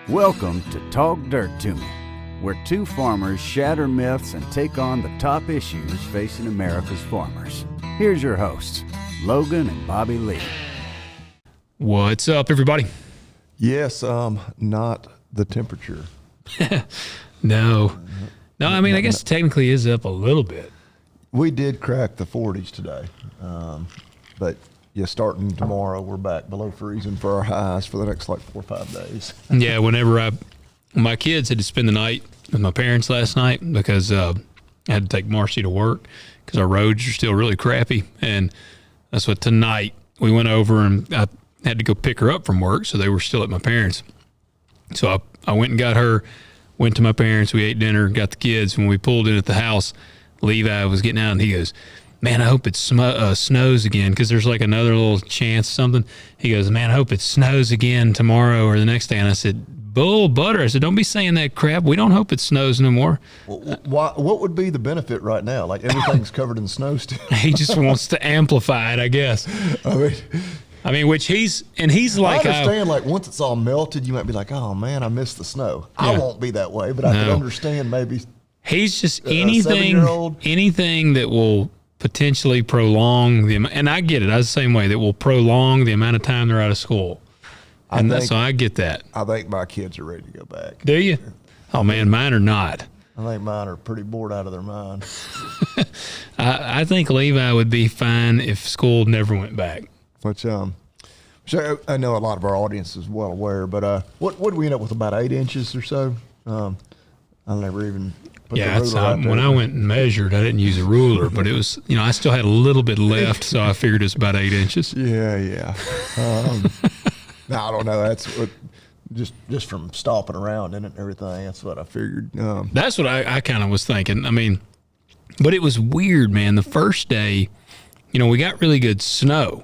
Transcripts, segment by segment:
Welcome to Talk Dirt to Me, where two farmers shatter myths and take on the top issues facing America's farmers. Here's your hosts, Logan and Bobby Lee. What's up, everybody? Yes, not the temperature. No, I mean, I guess it technically is up a little bit. We did crack the 40s today, but yeah, starting tomorrow, we're back below freezing for our highs for the next like 4 or 5 days. Yeah, whenever my kids had to spend the night with my parents last night because I had to take Marcy to work because our roads are still really crappy. And that's what tonight we went over and I had to go pick her up from work. So they were still at my parents. So I went and got her, went to my parents. We ate dinner, got the kids. When we pulled in at the house, Levi was getting out and he goes, "Man, I hope it snows again," because there's like another little chance something. He goes, "Man, I hope it snows again tomorrow or the next day." And I said, "Bull butter." I said, "Don't be saying that crap. We don't hope it snows no more." What would be the benefit right now? Like everything's covered in snow still. He just wants to amplify it, I guess. I mean, which he's like, I understand, like, once it's all melted, you might be like, "Oh, man, I miss the snow." Yeah. I won't be that way, but I can understand maybe. He's just anything that will potentially prolong the amount, and I get it. I was the same way, that will prolong the amount of time they're out of school. So I get that. I think my kids are ready to go back. Do you? Oh, man, mine are not. I think mine are pretty bored out of their mind. I think Levi would be fine if school never went back. Which I know a lot of our audience is well aware, but what did we end up with, about 8 inches or so? I never even put the ruler out there. When I went and measured, I didn't use a ruler, but it was, I still had a little bit left, so I figured it's about 8 inches. Yeah. No, I don't know. That's what, just from stomping around in it and everything. That's what I figured. That's what I kind of was thinking. I mean, but it was weird, man. The first day, we got really good snow.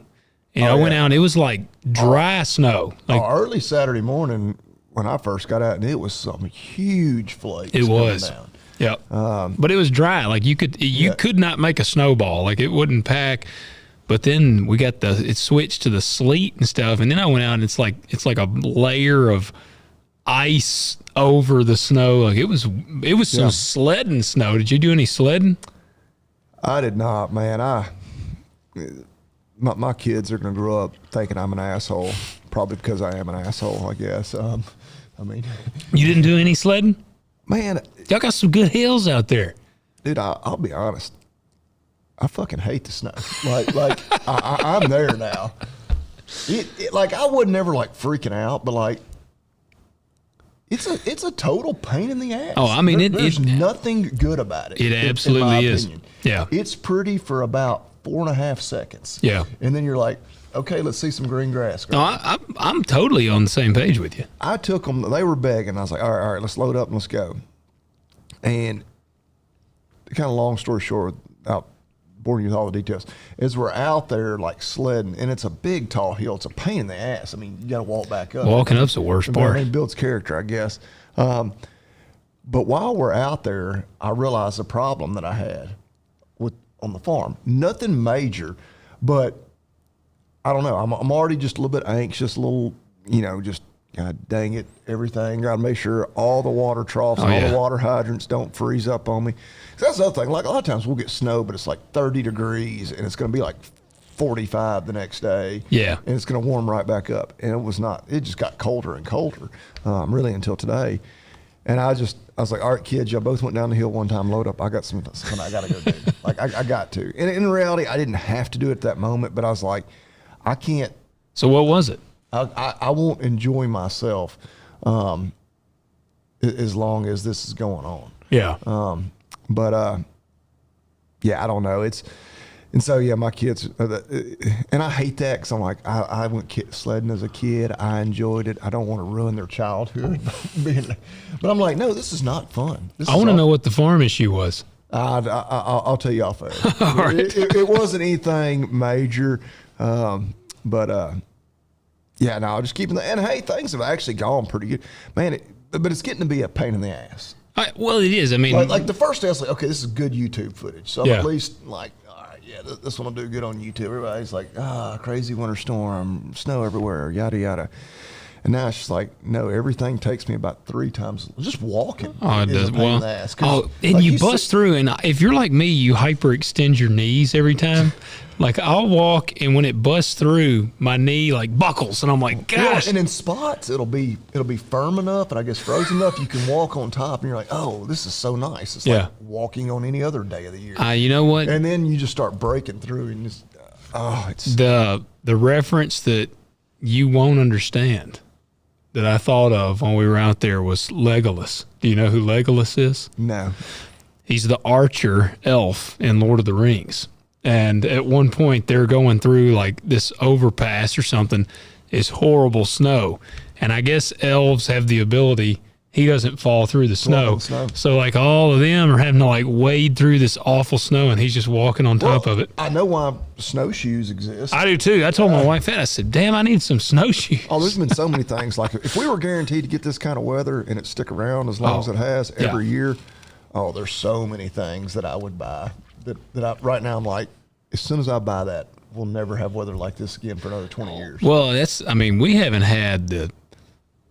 And I went out, and it was like dry snow. Like early Saturday morning when I first got out, and it was some huge flakes. It was. Down. Yeah. But it was dry. Like you could not make a snowball. Like it wouldn't pack. But then we got it switched to the sleet and stuff. And then I went out, and it's like a layer of ice over the snow. Like it was some sledding snow. Did you do any sledding? I did not, man. My kids are going to grow up thinking I'm an asshole, probably because I am an asshole, I guess. I mean, you didn't do any sledding? Man, y'all got some good hills out there. Dude, I'll be honest. I fucking hate the snow. Like I'm there now. Like I would never like freaking out, but like it's a total pain in the ass. Oh, I mean, there's nothing good about it. It absolutely is. Yeah, it's pretty for about 4.5 seconds. Yeah, and then you're like, okay, let's see some green grass. No, I'm totally on the same page with you. I took them. They were begging. I was like, all right, let's load up and let's go. And kind of long story short, without boring you with all the details, is we're out there like sledding, and it's a big, tall hill. It's a pain in the ass. I mean, you got to walk back up. Walking up's the worst part. It builds character, I guess. But while we're out there, I realized the problem that I had on the farm. Nothing major, but I don't know. I'm already just a little bit anxious, a little, just God dang it, everything. Got to make sure all the water troughs, the water hydrants don't freeze up on me. So that's the other thing. Like a lot of times we'll get snow, but it's like 30 degrees and it's going to be like 45 the next day. Yeah. And it's going to warm right back up. And it was not. It just got colder and colder, really until today. And I was like, all right, kids, y'all both went down the hill one time, load up. I got something I got to go do. Like, I got to. And in reality, I didn't have to do it at that moment, but I was like, I can't. So what was it? I won't enjoy myself as long as this is going on. Yeah. I don't know. And so, my kids, and I hate that because I'm like, I went sledding as a kid. I enjoyed it. I don't want to ruin their childhood. But I'm like, no, this is not fun. I want to know what the farm issue was. I'll tell you off air. All right. It wasn't anything major, but just keeping and hey, things have actually gone pretty good, man. But it's getting to be a pain in the ass. Well, it is. I mean, like the first day, I was like, okay, this is good YouTube footage, so I'm at least like, all right, this one will do good on YouTube. Everybody's like, crazy winter storm, snow everywhere, yada yada. And now it's just like, no, everything takes me about 3 times. Just walking. Oh, it does. Well, and like you bust through, and if you're like me, you hyperextend your knees every time. Like I'll walk, and when it busts through, my knee like buckles, and I'm like, gosh. Yeah, and in spots, it'll be firm enough, and I guess frozen enough, you can walk on top, and you're like, oh, this is so nice. It's like walking on any other day of the year. You know what? And then you just start breaking through, and just it's the reference that you won't understand that I thought of when we were out there was Legolas. Do you know who Legolas is? No. He's the archer elf in Lord of the Rings. And at one point, they're going through like this overpass or something. It's horrible snow. And I guess elves have the ability, he doesn't fall through the snow. So like all of them are having to like wade through this awful snow, and he's just walking on top of it. I know why snowshoes exist. I do too. I told my wife that. I said, damn, I need some snowshoes. Oh, there's been so many things. Like if we were guaranteed to get this kind of weather and it stick around as long as it has every year, there's so many things that I would buy that right now I'm like, as soon as I buy that, we'll never have weather like this again for another 20 years. Well, we haven't had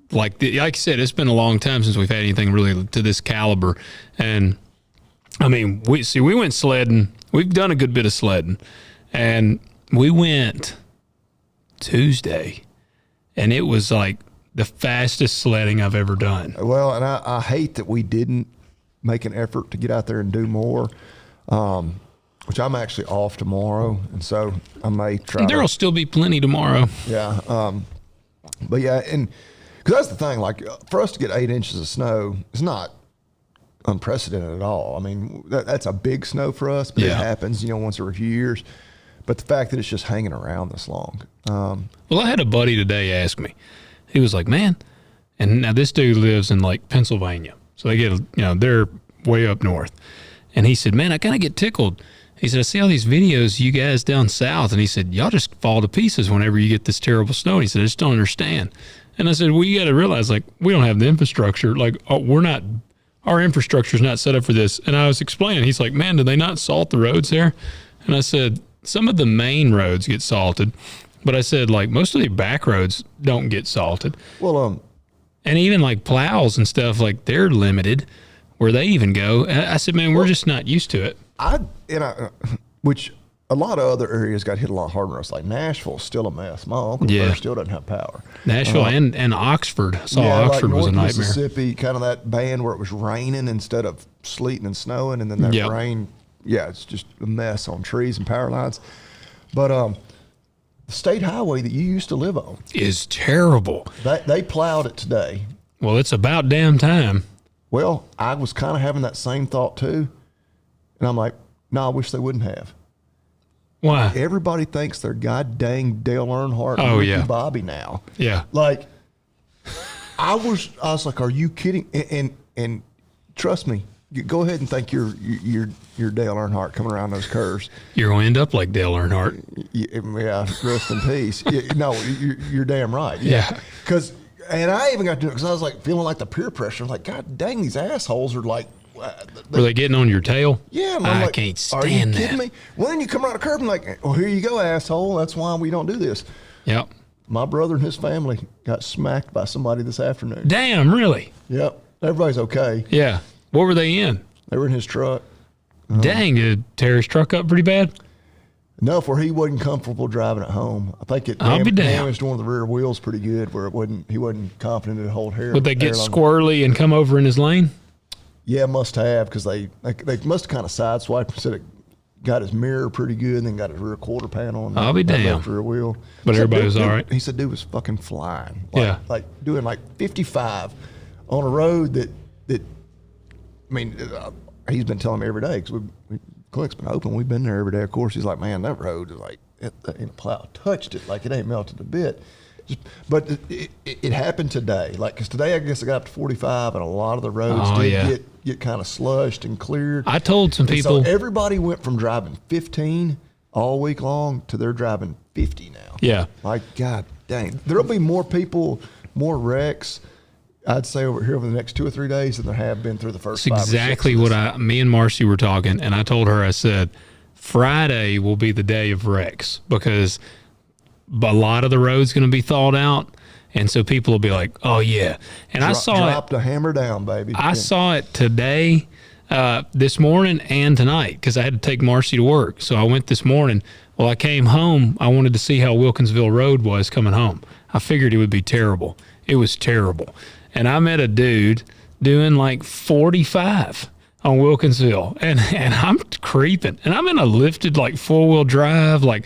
like you said, it's been a long time since we've had anything really to this caliber. And I mean, we went sledding. We've done a good bit of sledding, and we went Tuesday, and it was like the fastest sledding I've ever done. Well, and I hate that we didn't make an effort to get out there and do more. Which I'm actually off tomorrow, and so I may try. There'll still be plenty tomorrow. Yeah, but yeah, and because that's the thing, like for us to get 8 inches of snow, it's not unprecedented at all. I mean, that's a big snow for us, but it happens, once every few years. But the fact that it's just hanging around this long. Well, I had a buddy today ask me. He was like, "Man," and now this dude lives in like Pennsylvania, so they get they're way up north, and he said, "Man, I kind of get tickled." He said, I see all these videos, you guys down south. And he said, y'all just fall to pieces whenever you get this terrible snow. And he said, I just don't understand. And I said, well, you got to realize, like, we don't have the infrastructure. Like, our infrastructure is not set up for this. And I was explaining, he's like, man, do they not salt the roads there? And I said, some of the main roads get salted. But I said, like, most of the back roads don't get salted. Well, and even like plows and stuff, like, they're limited where they even go. And I said, man, we're just not used to it. Which a lot of other areas got hit a lot harder than us. Like Nashville's still a mess. My uncle still doesn't have power. Nashville and Oxford. I saw Oxford like was a nightmare. Mississippi, kind of that band where it was raining instead of sleeting and snowing, and then that rain. Yeah, it's just a mess on trees and power lines. But the state highway that you used to live on is terrible. They plowed it today. Well, it's about damn time. Well, I was kind of having that same thought too. And I'm like, no, I wish they wouldn't have. Why? Everybody thinks they're god dang Dale Earnhardt and Ricky Bobby now. Yeah. Like, I was like, are you kidding? And trust me, go ahead and think you're Dale Earnhardt coming around those curves. You're going to end up like Dale Earnhardt. Yeah, rest in peace. No, you're damn right. Yeah. And I even got to do it because I was like feeling like the peer pressure. I was like, God dang, these assholes are like. Were they getting on your tail? Yeah. And I like, can't stand that. Are you that. kidding me? Well, then you come around a curb and like, well, here you go, asshole. That's why we don't do this. Yep. My brother and his family got smacked by somebody this afternoon. Damn, really? Yep. Everybody's okay. Yeah. What were they in? They were in his truck. Dang, did it tear his truck up pretty bad? Enough where he wasn't comfortable driving at home. I think it damaged one of the rear wheels pretty good where he wasn't confident it'd hold hair. Would they get squirrely and come over in his lane? Yeah, must have, because they must have kind of sideswiped and said it got his mirror pretty good and then got his rear quarter panel and I'll be damned. Rear wheel. But everybody was all right. He said dude was fucking flying. Like doing like 55 on a road that I mean, he's been telling me every day because Click's been open. We've been there every day. Of course, he's like, man, that road is like, that plow touched it like it ain't melted a bit. But it happened today. Like, because today I guess I got up to 45 and a lot of the roads get kind of slushed and cleared. I told some people. So everybody went from driving 15 all week long to they're driving 50 now. Yeah. Like, God dang. There'll be more people, more wrecks, I'd say over here over the next 2 or 3 days than there have been through the first 5 or 6. Exactly what me and Marcy were talking, and I told her, I said, Friday will be the day of wrecks because a lot of the road's going to be thawed out, And so people will be like, "Oh yeah," and I saw Drop the hammer down, baby. I saw it today, this morning, and tonight because I had to take Marcy to work. So I went this morning. Well, I came home. I wanted to see how Wilkinsville Road was coming home. I figured it would be terrible. It was terrible, and I met a dude doing like 45 on Wilkinsville, and I'm creeping, and I'm in a lifted like 4-wheel drive, like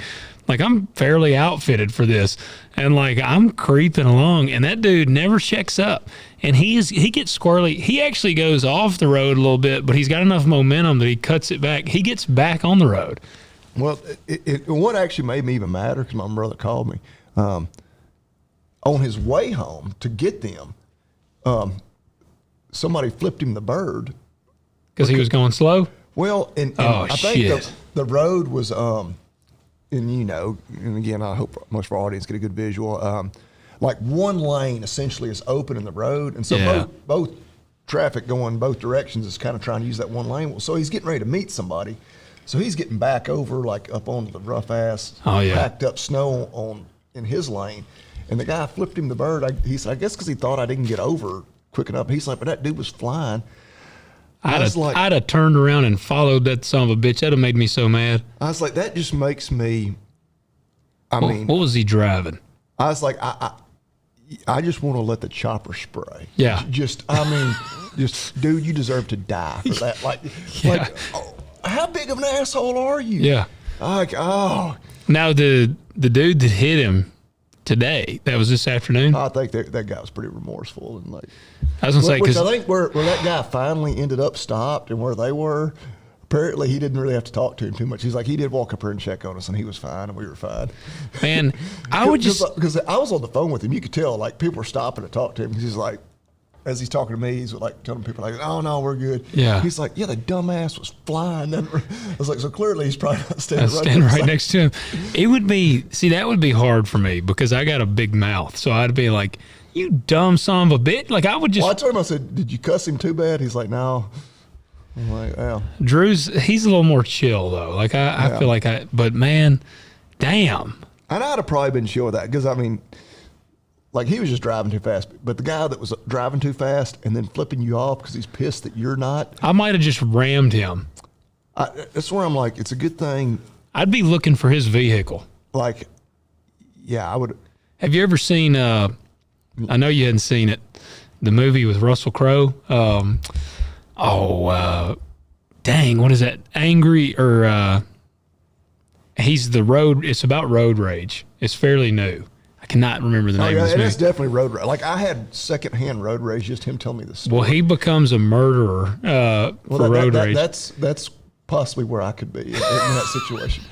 I'm fairly outfitted for this, and like I'm creeping along, and that dude never checks up, and he gets squirrely. He actually goes off the road a little bit, but he's got enough momentum that he cuts it back. He gets back on the road. Well, what actually made me even madder, because my brother called me, on his way home to get them, somebody flipped him the bird. Because he was going slow? Well, and I think the road was, and and again, I hope most of our audience get a good visual, like one lane essentially is open in the road, and so both traffic going both directions is kind of trying to use that one lane. Well, so he's getting ready to meet somebody. So he's getting back over, like up onto the rough ass, packed up snow in his lane, and the guy flipped him the bird. He said, I guess because he thought I didn't get over quick enough. He's like, but that dude was flying. I'd have turned around and followed that son of a bitch. That'd have made me so mad. I was like, that just makes me. What was he driving? I was like, I just want to let the chopper spray. Yeah. Just dude, you deserve to die for that. Like, how big of an asshole are you? Yeah. Like, oh. Now the dude that hit him today, that was this afternoon. I think that guy was pretty remorseful, and like, I was gonna say, which I think where that guy finally ended up stopped and where they were, apparently he didn't really have to talk to him too much. He's like, he did walk up here and check on us, and he was fine, and we were fine. Man, I would just because I was on the phone with him, you could tell like people were stopping to talk to him because he's like, as he's talking to me, he's like telling people like, "Oh no, we're good." Yeah. He's like, "Yeah, the dumbass was flying." I was like, "So clearly he's probably not standing right next to him." It would be that would be hard for me because I got a big mouth, so I'd be like, "You dumb son of a bitch!" Like I would just. Well, I told him, I said, "Did you cuss him too bad?" He's like, "No." I'm like, "Yeah." He's a little more chill though. Like I feel like but man, damn. And I'd have probably been chill with that because I mean. Like he was just driving too fast, but the guy that was driving too fast and then flipping you off because he's pissed that you're not. I might have just rammed him. That's where I'm like, it's a good thing. I'd be looking for his vehicle. Like, yeah, I would. Have you ever seen? I know you hadn't seen it. The movie with Russell Crowe. Dang, what is that? Angry or he's the road. It's about road rage. It's fairly new. I cannot remember the name of this movie. It's definitely road rage. Like I had secondhand road rage, just him telling me this story. Well, he becomes a murderer for road rage. That's possibly where I could be in that situation.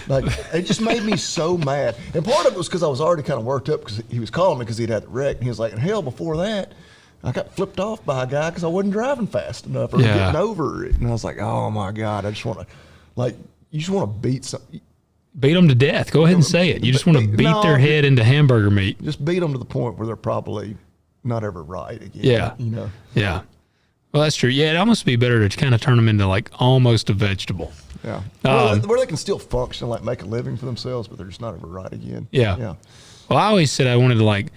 Like it just made me so mad, and part of it was because I was already kind of worked up because he was calling me because he'd had the wreck, and he was like, "And hell, before that, I got flipped off by a guy because I wasn't driving fast enough or getting over it." And I was like, "Oh my God, I just want to, like, you just want to beat something." Beat them to death. Go ahead and say it. You just want to beat their head into hamburger meat. Just beat them to the point where they're probably not ever right again. Yeah. You know? Yeah. Well, that's true. Yeah, it'd almost be better to kind of turn them into like almost a vegetable. Yeah. Where they can still function, like make a living for themselves, but they're just not ever right again. Yeah. Yeah. Well, I always said I wanted to like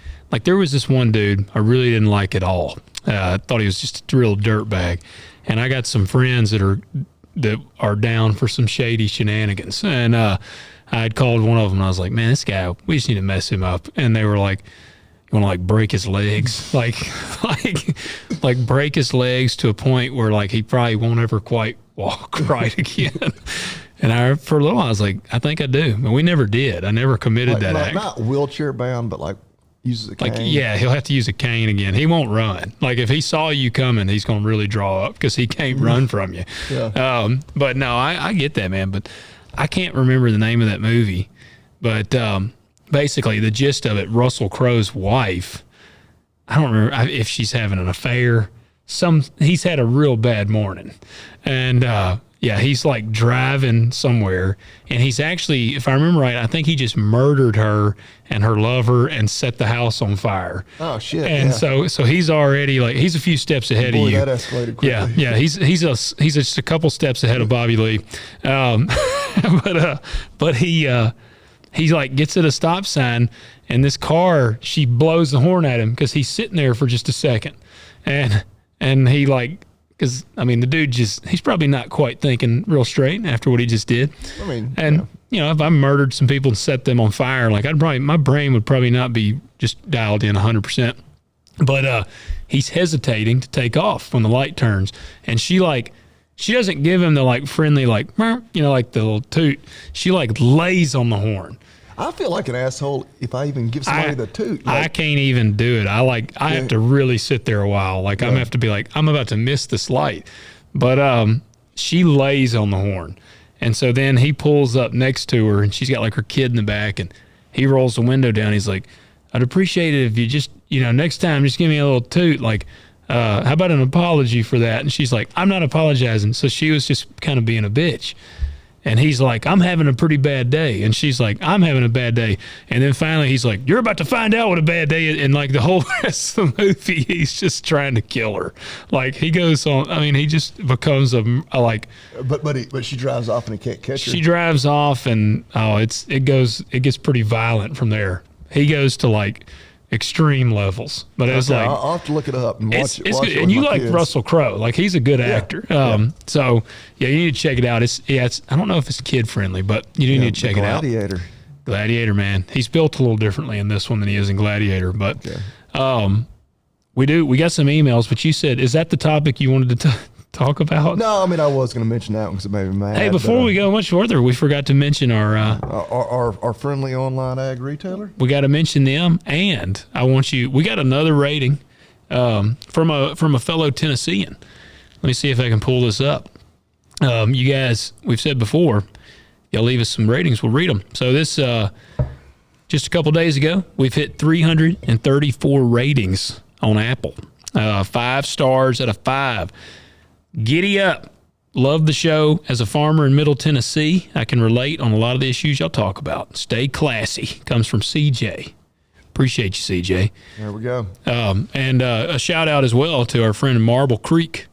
there was this one dude I really didn't like at all. I thought he was just a real dirtbag. And I got some friends that are down for some shady shenanigans. And I had called one of them and I was like, "Man, this guy, we just need to mess him up." And they were like, "You want to like break his legs?" like break his legs to a point where like he probably won't ever quite walk right again. And for a little while I was like, I think I do. But we never did. I never committed that act. Not wheelchair bound, but like uses a cane. Like, yeah, he'll have to use a cane again. He won't run. Like if he saw you coming, he's going to really draw up because he can't run from you. Yeah. But no, I get that, man. But I can't remember the name of that movie. But basically the gist of it, Russell Crowe's wife, I don't remember if she's having an affair. He's had a real bad morning. And yeah, he's like driving somewhere. And he's actually, if I remember right, I think he just murdered her and her lover and set the house on fire. Oh, shit. And so he's already like, he's a few steps ahead of you. That escalated quickly. Yeah. He's just a couple steps ahead of Bobby Lee. But he he like gets at a stop sign, and this car, she blows the horn at him because he's sitting there for just a second, and he like, because I mean the dude he's probably not quite thinking real straight after what he just did. I mean, and you know, if I murdered some people and set them on fire, like my brain would probably not be just dialed in 100%. But he's hesitating to take off when the light turns, and she doesn't give him the like friendly like, you know, like the little toot. She like lays on the horn. I feel like an asshole if I even give somebody the toot. I can't even do it. I have to really sit there a while. Like I'm have to be like, I'm about to miss this light. But she lays on the horn. And so then he pulls up next to her, and she's got like her kid in the back, and he rolls the window down. He's like, I'd appreciate it if you just, you know, next time just give me a little toot. Like, how about an apology for that? And she's like, I'm not apologizing. So she was just kind of being a bitch. And he's like, I'm having a pretty bad day. And she's like, I'm having a bad day. And then finally he's like, you're about to find out what a bad day is. And like the whole rest of the movie, he's just trying to kill her. Like he goes on, I mean, he just becomes a like. But she drives off and he can't catch her. She drives off, and it gets pretty violent from there. He goes to like extreme levels, but it's like I'll have to look it up and watch it. It's good. And you like kids. Russell Crowe, like he's a good actor. So yeah, you need to check it out. It's I don't know if it's kid friendly, but you do need to check it out. Gladiator, man, he's built a little differently in this one than he is in Gladiator. But we got some emails. But you said, is that the topic you wanted to talk about? No, I mean I was going to mention that one because it made me mad. Hey, before we go much further, we forgot to mention our friendly online ag retailer. We got to mention them, and we got another rating from a fellow Tennessean. Let me see if I can pull this up. You guys, we've said before, y'all leave us some ratings, we'll read them. So this just a couple days ago, we've hit 334 ratings on Apple. 5 stars out of 5. Giddy up. Love the show. As a farmer in Middle Tennessee, I can relate on a lot of the issues y'all talk about. Stay classy. Comes from CJ. Appreciate you, CJ. There we go. And a shout out as well to our friend in Marble Creek.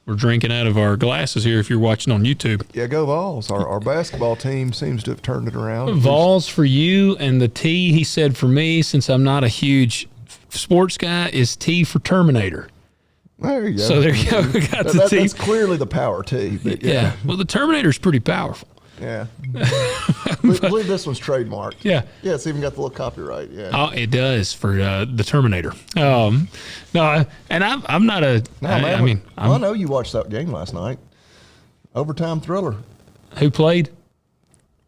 We're drinking out of our glasses here if you're watching on YouTube. Yeah, go Vols. Our basketball team seems to have turned it around. Vols for you, and the T, he said, for me, since I'm not a huge sports guy, is T for Terminator. There you go. So there you go. We got the T. That's clearly the power T. But yeah. Well, the Terminator's pretty powerful. Yeah. I believe this one's trademarked. Yeah. Yeah, it's even got the little copyright. Yeah. Oh, it does for the Terminator. No, and I'm not a. No, man, I know you watched that game last night. Overtime thriller. Who played?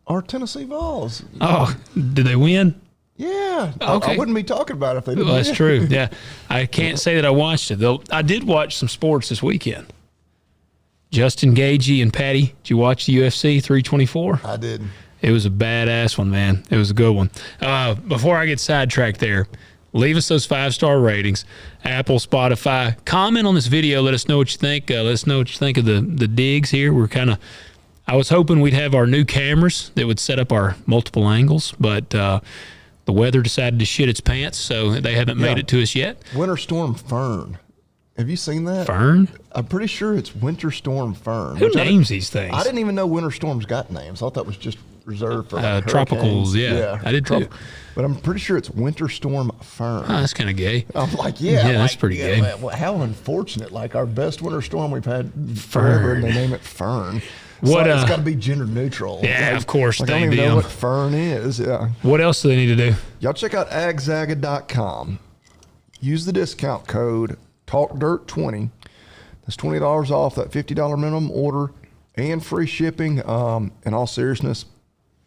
Our Tennessee Vols. Oh, did they win? Yeah. Okay. I wouldn't be talking about it if they didn't. Well, that's true. Yeah. I can't say that I watched it, though. I did watch some sports this weekend. Justin Gaethje and Patty, did you watch the UFC 324? I did. It was a badass one, man. It was a good one. Before I get sidetracked there, leave us those 5-star ratings. Apple, Spotify. Comment on this video. Let us know what you think. Let us know what you think of the digs here. I was hoping we'd have our new cameras that would set up our multiple angles, but the weather decided to shit its pants, so they haven't made it to us yet. Winter Storm Fern. Have you seen that? Fern? I'm pretty sure it's Winter Storm Fern. Who names these things? I didn't even know winter storms got names. I thought that was just reserved for tropicals. Yeah, I did too. But I'm pretty sure it's Winter Storm Fern. Oh, that's kind of gay. I'm like, that's pretty gay. How unfortunate! Like our best winter storm we've had forever, and they name it Fern. What? It's got to be gender neutral. Yeah, of course. I don't even know what Fern is. Yeah. What else do they need to do? Y'all check out agzaga.com. Use the discount code TalkDirt20. That's $20 off that $50 minimum order and free shipping. In all seriousness,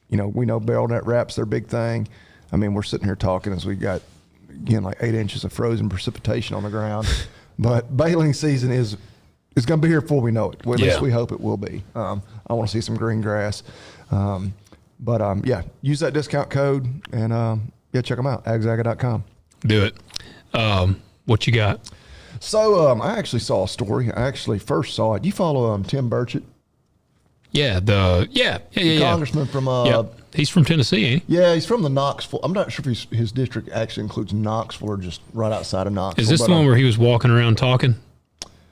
we know Belknap wraps their big thing. I mean, we're sitting here talking as we got, again, like 8 inches of frozen precipitation on the ground. But baling season is going to be here before we know it. Well, at least we hope it will be. I want to see some green grass. But use that discount code and check them out, agzaga.com. Do it. What you got? So I actually saw a story. I actually first saw it. You follow Tim Burchett? Yeah, Congressman from he's from Tennessee, ain't he? Yeah, he's from the Knoxville. I'm not sure if his district actually includes Knoxville or just right outside of Knoxville. Is this the one where he was walking around talking?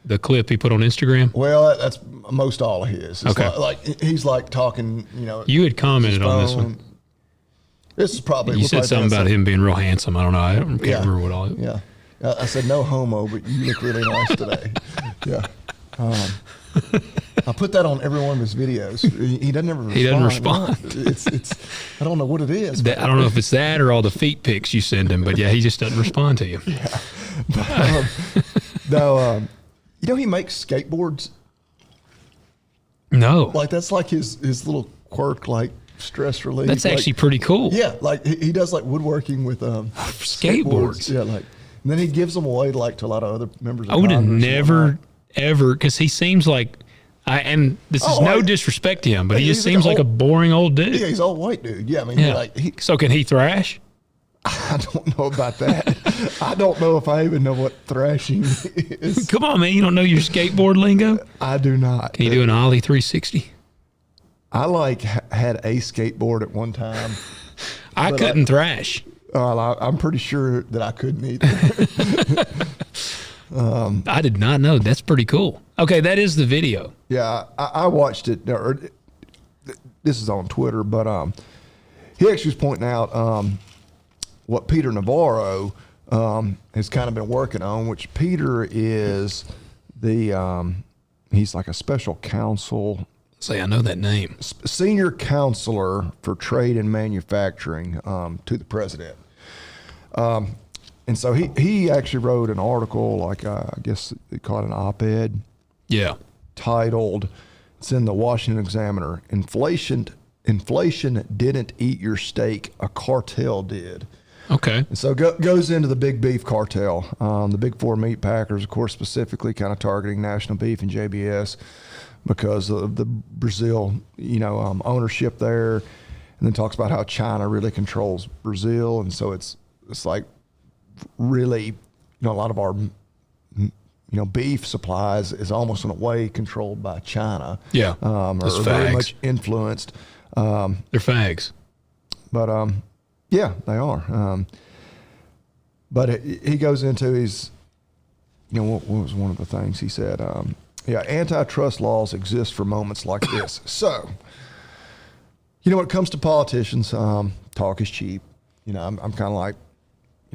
The clip he put on Instagram? Well, that's most all of his. It's okay. Like he's like talking, You had commented on this one. This is probably. You said something about him being real handsome. I don't know. I can't remember what all. Yeah. I said no homo, but you look really nice today. Yeah. I put that on every one of his videos. He doesn't ever respond. He doesn't respond. It's I don't know what it is. I don't know if it's that or all the feet pics you send him, but yeah, he just doesn't respond to you. Yeah. But, he makes skateboards. No. Like that's like his little quirk, like stress relief. That's actually pretty cool. Yeah, like he does like woodworking with skateboards. Yeah, like and then he gives them away to a lot of other members of I would have Congress never ever, because he seems like and this is no disrespect to him, but he just seems like a boring old dude. Yeah, he's an old white dude. Yeah, I mean, so can he thrash? I don't know about that. I don't know if I even know what thrashing is. Come on, man, you don't know your skateboard lingo? I do not. Can you do an Ollie 360? I had a skateboard at one time. I couldn't thrash. I'm pretty sure that I couldn't either. I did not know. That's pretty cool. Okay, that is the video. Yeah, I watched it. This is on Twitter, but he actually was pointing out what Peter Navarro has kind of been working on, which Peter is he's like a special counsel. Say, I know that name. Senior counselor for trade and manufacturing to the president. And so he actually wrote an article, like I guess they call it an op-ed. Yeah. Titled, it's in the Washington Examiner, Inflation didn't eat your steak, a cartel did. Okay. And so goes into the big beef cartel. The big four meat packers, of course, specifically kind of targeting National Beef and JBS because of the Brazil, ownership there. And then talks about how China really controls Brazil. And so it's like really, a lot of our, beef supplies is almost in a way controlled by China. Yeah. Or very much influenced. They're fags. But, yeah, they are. But he goes into his, what was one of the things he said? Antitrust laws exist for moments like this. So, when it comes to politicians, talk is cheap. I'm kind of like,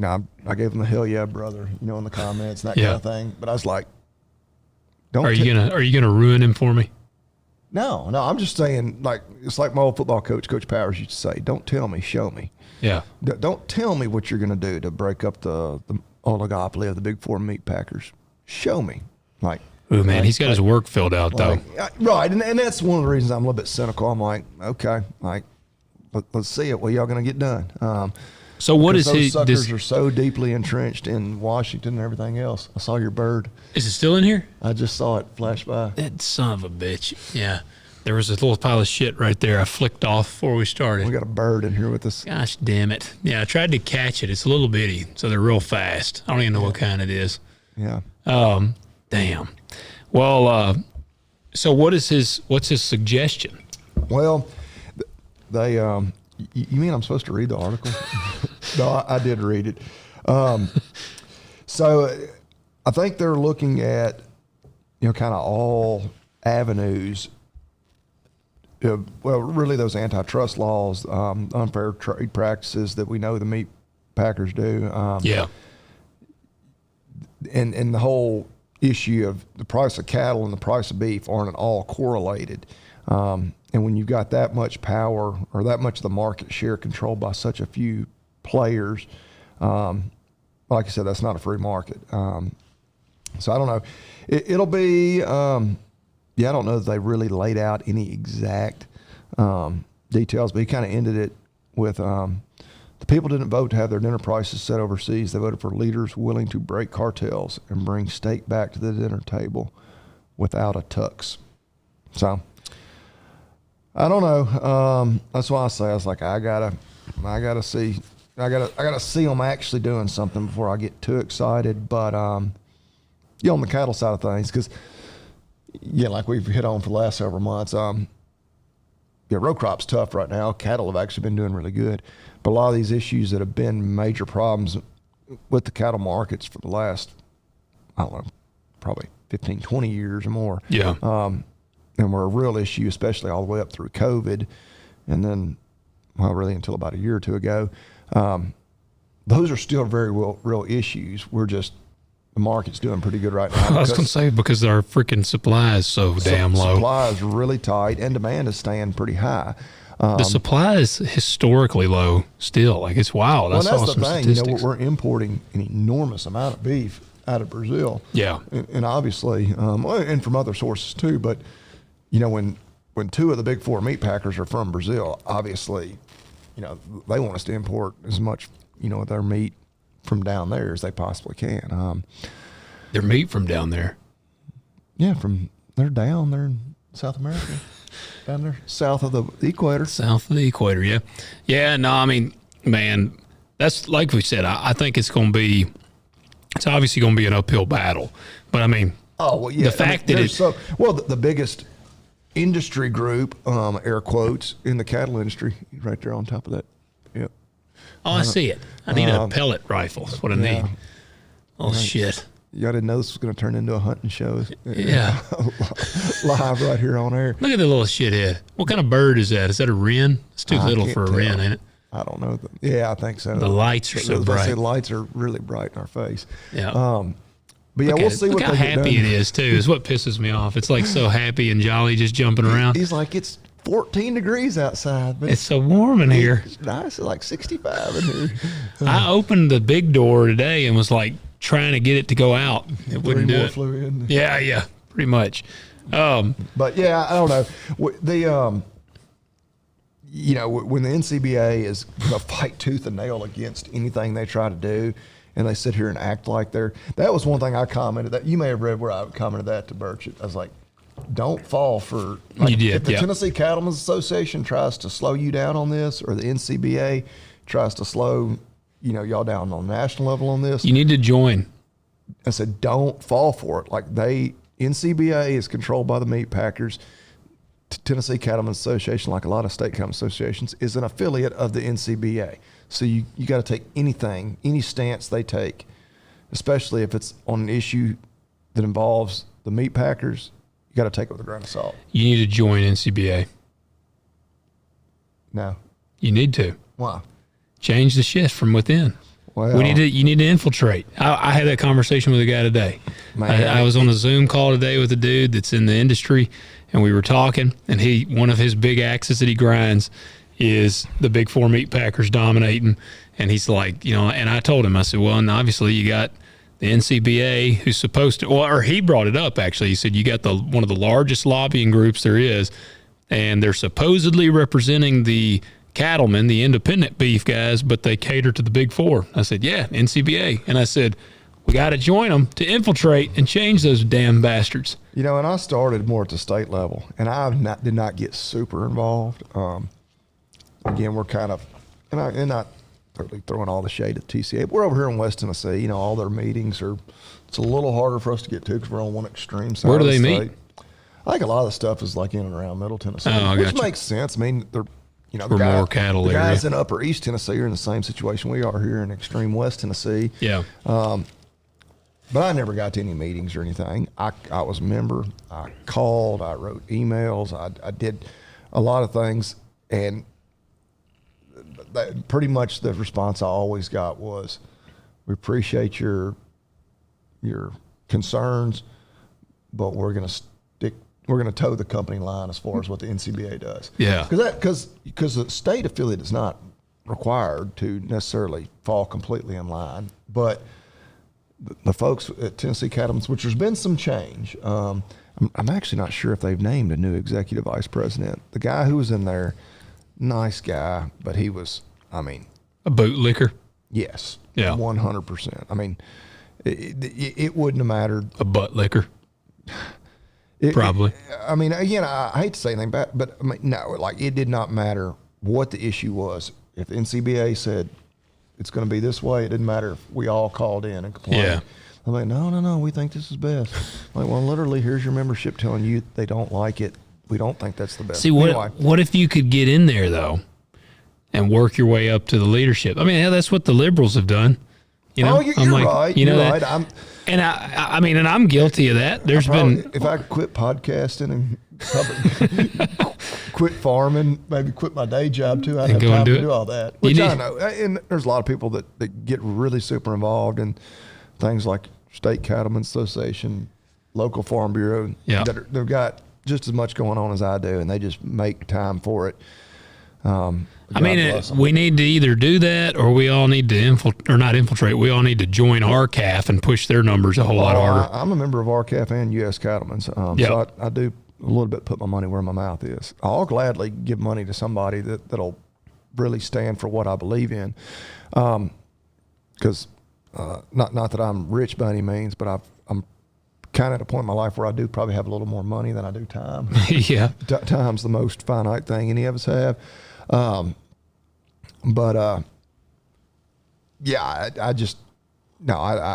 I gave him the hell yeah, brother, in the comments and that kind of thing. But I was like, don't. Are you gonna ruin him for me? No, I'm just saying, like, it's like my old football coach, Coach Powers, used to say, don't tell me, show me. Yeah. Don't tell me what you're going to do to break up the oligopoly of the big four meat packers. Show me. Like, oh man, he's got his work filled out though. Right, and that's one of the reasons I'm a little bit cynical. I'm like, okay, like, let's see it. What y'all going to get done? So what is those suckers are so deeply entrenched in Washington and everything else. I saw your bird. Is it still in here? I just saw it flash by. That son of a bitch. Yeah. There was a little pile of shit right there I flicked off before we started. We got a bird in here with us. Gosh damn it. Yeah, I tried to catch it. It's a little bitty, so they're real fast. I don't even know what kind it is. Yeah. Damn. Well, so what's his suggestion? Well, they you mean I'm supposed to read the article? No, I did read it. So I think they're looking at, kind of all avenues. Well, really those antitrust laws, unfair trade practices that we know the meat packers do. Yeah. And the whole issue of the price of cattle and the price of beef aren't at all correlated. And when you've got that much power or that much of the market share controlled by such a few players, like I said, that's not a free market. So I don't know. It'll be, I don't know that they really laid out any exact details, but he kind of ended it with the people didn't vote to have their dinner prices set overseas. They voted for leaders willing to break cartels and bring steak back to the dinner table without a tux. So I don't know. That's why I was like, I gotta see them actually doing something before I get too excited. But on the cattle side of things, because like we've hit on for the last several months, row crop's tough right now. Cattle have actually been doing really good, but a lot of these issues that have been major problems with the cattle markets for the last, I don't know, probably 15, 20 years or more. Yeah. And were a real issue, especially all the way up through COVID. And then well, really until about a year or two ago. Those are still very real issues. The market's doing pretty good right now. I was going to say, because our freaking supply is so damn low. Supply is really tight, and demand is staying pretty high. The supply is historically low still. Like, it's wild. Well, that's the thing. Statistics. We're importing an enormous amount of beef out of Brazil. Yeah. And obviously, and from other sources too. But, when two of the big four meat packers are from Brazil, obviously, they want us to import as much, their meat from down there as they possibly can. Their meat from down there? Yeah, they're down there in South America. Down there south of the equator. South of the equator, yeah. Yeah, no, I mean, man, that's like we said, I think it's obviously going to be an uphill battle. But I mean, the fact that it's the biggest industry group, air quotes, in the cattle industry, right there on top of that. Yep. Oh, I see it. I need a pellet rifle. That's what I need. Oh, right. Shit. Y'all didn't know this was going to turn into a hunting show. Yeah. Live right here on air. Look at the little shithead. What kind of bird is that? Is that a wren? It's too little for a wren, ain't it? I don't know. Yeah, I think so. The lights are so bright. The lights are really bright in our face. Yeah. But yeah, we'll see what they get done. Look how happy it is, too, is what pisses me off. It's like so happy and jolly just jumping around. He's like, it's 14 degrees outside. But it's so warm in here. It's nice. It's like 65 in here. I opened the big door today and was like trying to get it to go out. It wouldn't do it. Flew in. Yeah, pretty much. But yeah, I don't know. When the NCBA is going to fight tooth and nail against anything they try to do, and they sit here and act like that was one thing I commented that you may have read where I commented that to Burchett. I was like, don't fall for, you did, if the Tennessee Cattlemen's Association tries to slow you down on this, or the NCBA tries to slow, y'all down on the national level on this. You need to join. I said, don't fall for it. NCBA is controlled by the meat packers. Tennessee Cattlemen's Association, like a lot of state cattlemen's associations, is an affiliate of the NCBA. So you got to take any stance they take, especially if it's on an issue that involves the meat packers, you got to take it with a grain of salt. You need to join NCBA. No. You need to. Why? Change the shift from within. Well, you need to infiltrate. I had that conversation with a guy today. I was on a Zoom call today with a dude that's in the industry, and we were talking, and one of his big axes that he grinds is the big four meat packers dominating. And he's like, and I told him, I said, well, and obviously you got the NCBA who's supposed to, or he brought it up actually. He said, you got one of the largest lobbying groups there is, and they're supposedly representing the cattlemen, the independent beef guys, but they cater to the big four. I said, yeah, NCBA. And I said, we got to join them to infiltrate and change those damn bastards. And I started more at the state level, and I did not get super involved. Again, we're kind of, and not totally throwing all the shade at TCA, but we're over here in West Tennessee. All their meetings it's a little harder for us to get to because we're on one extreme side. Where do of the they state. meet? I think a lot of the stuff is like in and around Middle Tennessee, which makes sense. I mean, they're, more cattle the guys area. in Upper East Tennessee are in the same situation we are here in extreme West Tennessee. Yeah. But I never got to any meetings or anything. I was a member. I called. I wrote emails. I did a lot of things, and pretty much the response I always got was, "We appreciate your concerns, but we're going to toe the company line as far as what the NCBA does." Yeah. Because the state affiliate is not required to necessarily fall completely in line, but the folks at Tennessee Cattlemen's, which there's been some change. I'm actually not sure if they've named a new executive vice president. The guy who was in there, nice guy, but he was, a bootlicker. Yes. Yeah. 100%. I mean, it wouldn't have mattered. A butt licker. Probably. Again, I hate to say anything bad, but no, it did not matter what the issue was. If the NCBA said it's going to be this way, it didn't matter if we all called in and complained. Yeah. I'm like, no, we think this is best. Well, literally, here's your membership telling you they don't like it. We don't think that's the best. See, what if you could get in there, though, and work your way up to the leadership? That's what the liberals have done. You're right. You're right. And I'm guilty of that. If I quit podcasting and quit farming, maybe quit my day job too. I And have go and time do to it. do all that, You which I need- know. And there's a lot of people that get really super involved in things like State Cattlemen's Association, local farm bureau. Yeah. They've got just as much going on as I do, and they just make time for it. I mean, we need to either do that, or we all need to not infiltrate. We all need to join RCAF and push their numbers a whole lot harder. I'm a member of RCAF and U.S. Cattlemen's, Yeah. so I do a little bit put my money where my mouth is. I'll gladly give money to somebody that'll really stand for what I believe in, because not that I'm rich by any means, but I'm kind of at a point in my life where I do probably have a little more money than I do time. Yeah. Time's the most finite thing any of us have. Yeah,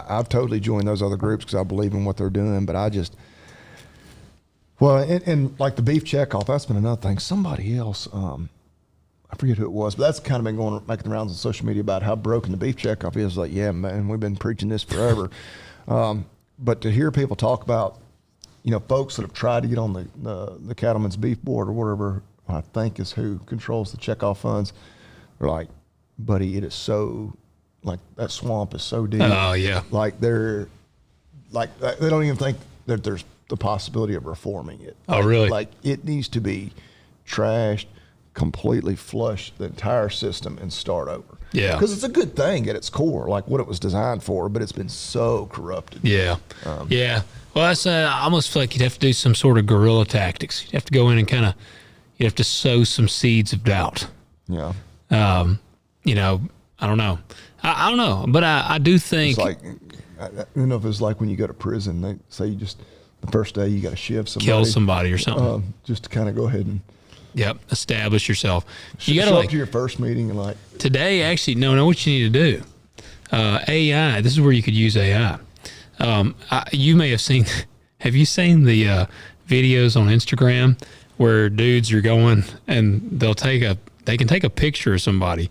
I've totally joined those other groups because I believe in what they're doing, but I just, well, and like the beef checkoff, that's been another thing. Somebody else, I forget who it was, but that's kind of been making the rounds on social media about how broken the beef checkoff is. Like, yeah, man, we've been preaching this forever. But to hear people talk about, folks that have tried to get on the Cattlemen's Beef Board or whatever, I think is who controls the checkoff funds, they're like, buddy, it is so, like, that swamp is so deep. Oh, yeah. Like, they don't even think that there's the possibility of reforming it. Oh, really? Like, it needs to be trashed, completely flush the entire system and start over. Yeah. Because it's a good thing at its core, like what it was designed for, but it's been so corrupted. Yeah. Yeah. Well, that's, I almost feel like you'd have to do some sort of guerrilla tactics. You'd have to go in and you'd have to sow some seeds of doubt. Yeah. I don't know. I don't know, but I do think. It's like, I don't know if it's like when you go to prison, they say the first day you got to shiv somebody. Kill somebody or something. Just to kind of go ahead and establish yourself. You got show to up to your first meeting and like. Today, actually, no, what you need to do. AI, this is where you could use AI. You may have seen, have you seen the videos on Instagram where dudes are going and they can take a picture of somebody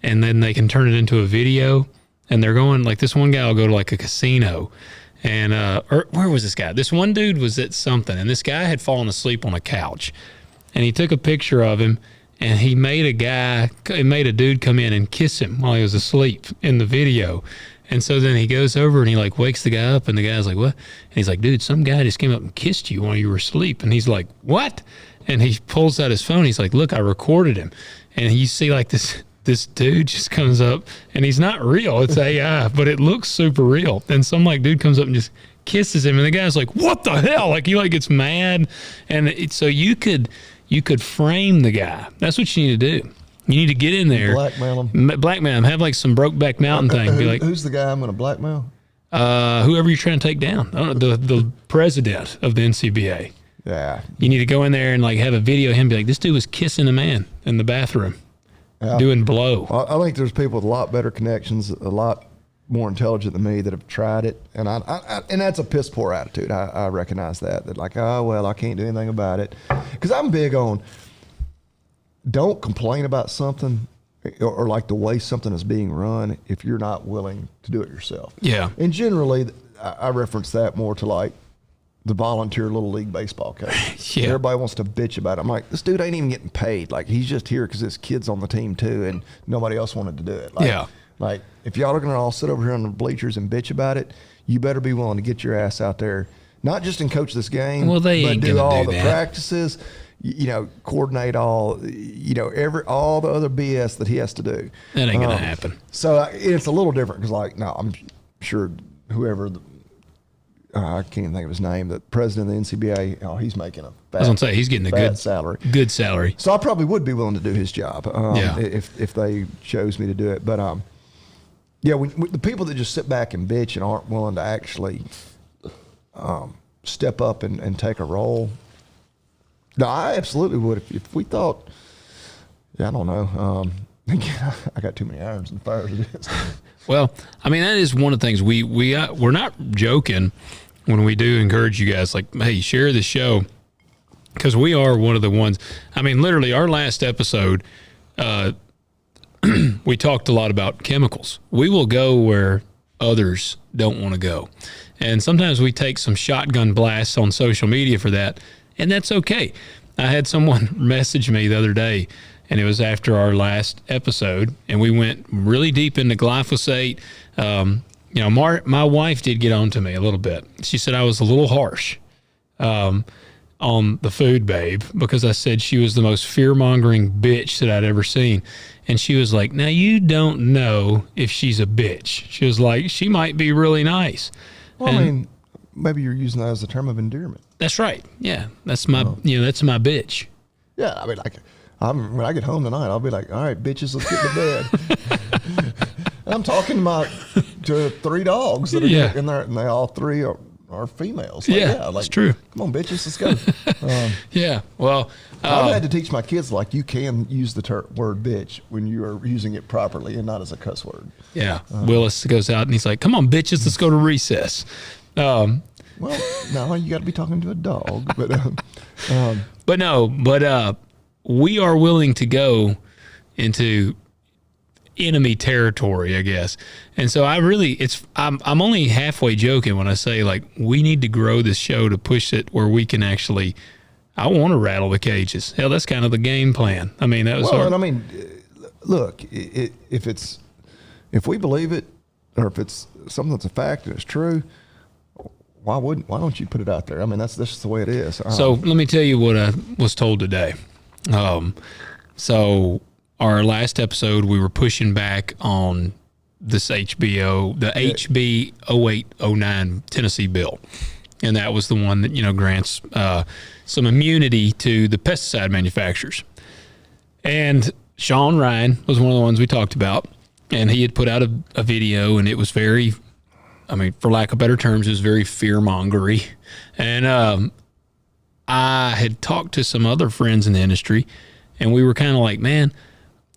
and then they can turn it into a video, and they're going, like, this one guy will go to like a casino and, or where was this guy? This one dude was at something, and this guy had fallen asleep on a couch, and he took a picture of him, and he made a dude come in and kiss him while he was asleep in the video. And so then he goes over and he like wakes the guy up, and the guy's like, what? And he's like, dude, some guy just came up and kissed you while you were asleep. And he's like, what? And he pulls out his phone. He's like, look, I recorded him. And you see like this dude just comes up, and he's not real. It's AI, but it looks super real. And some like dude comes up and just kisses him. And the guy's like, what the hell? Like, he like gets mad. And so you could frame the guy. That's what you need to do. You need to get in there. Blackmail him. Blackmail him. Have like some Brokeback Mountain thing. Be like, who's the guy I'm going to blackmail? whoever you're trying to take down. I don't know, the president of the NCBA. Yeah. You need to go in there and like have a video of him be like, this dude was kissing a man in the bathroom, doing blow. I think there's people with a lot better connections, a lot more intelligent than me that have tried it, and I and that's a piss poor attitude. I recognize that like, oh well, I can't do anything about it, because I'm big on don't complain about something or like the way something is being run if you're not willing to do it yourself. Yeah. And generally, I reference that more to like the volunteer little league baseball coach. Yeah. Everybody wants to bitch about it. I'm like, this dude ain't even getting paid. Like, he's just here because his kid's on the team too, and nobody else wanted to do it. Like, Yeah. Like, if y'all are going to all sit over here on the bleachers and bitch about it, you better be willing to get your ass out there, not just and coach this game, Well, they but ain't do gonna all do the that. practices, coordinate all, all the other BS that he has to do. That ain't gonna happen. So it's a little different because, like, no, I'm sure whoever, I can't even think of his name, the president of the NCBA, he's making a I was gonna say he's getting a fat good salary. Good salary. So I probably would be willing to do his job Yeah. if they chose me to do it. But when the people that just sit back and bitch and aren't willing to actually step up and take a role. No, I absolutely would if we thought. Yeah, I don't know. I got too many irons in the fire as it is. Well, I mean, that is one of the things we're not joking when we do encourage you guys, like, hey, share the show, because we are one of the ones. I mean, literally, our last episode, we talked a lot about chemicals. We will go where others don't want to go, and sometimes we take some shotgun blasts on social media for that, and that's okay. I had someone message me the other day, and it was after our last episode, and we went really deep into glyphosate. My wife did get on to me a little bit. She said I was a little harsh on the food babe because I said she was the most fear-mongering bitch that I'd ever seen. And she was like, now you don't know if she's a bitch. She was like, she might be really nice. Well, I mean, maybe you're using that as a term of endearment. That's right. Yeah. That's my, that's my bitch. Yeah. I mean, when I get home tonight, I'll be like, all right, bitches, let's get to bed. And I'm talking to 3 dogs that are in there, and they all 3 are females. Like, that's true. Come on, bitches, let's go. Yeah. Well, I've had to teach my kids, like, you can use the word bitch when you are using it properly and not as a cuss word. Yeah. Willis goes out and he's like, come on, bitches, let's go to recess. Well, no, you got to be talking to a dog. But we are willing to go into enemy territory, I guess. And so I'm only halfway joking when I say, like, we need to grow this show to push it where we can actually, I want to rattle the cages. Hell, that's kind of the game plan. I mean, that was and I mean, look, if we believe it, or if it's something that's a fact and it's true, why don't you put it out there? I mean, that's just the way it is. So let me tell you what I was told today. So our last episode, we were pushing back on this HB 0809 Tennessee bill. And that was the one that, grants some immunity to the pesticide manufacturers. And Sean Ryan was one of the ones we talked about. And he had put out a video, and it was very, I mean, for lack of better terms, it was very fear-mongery. And I had talked to some other friends in the industry, and we were kind of like, man,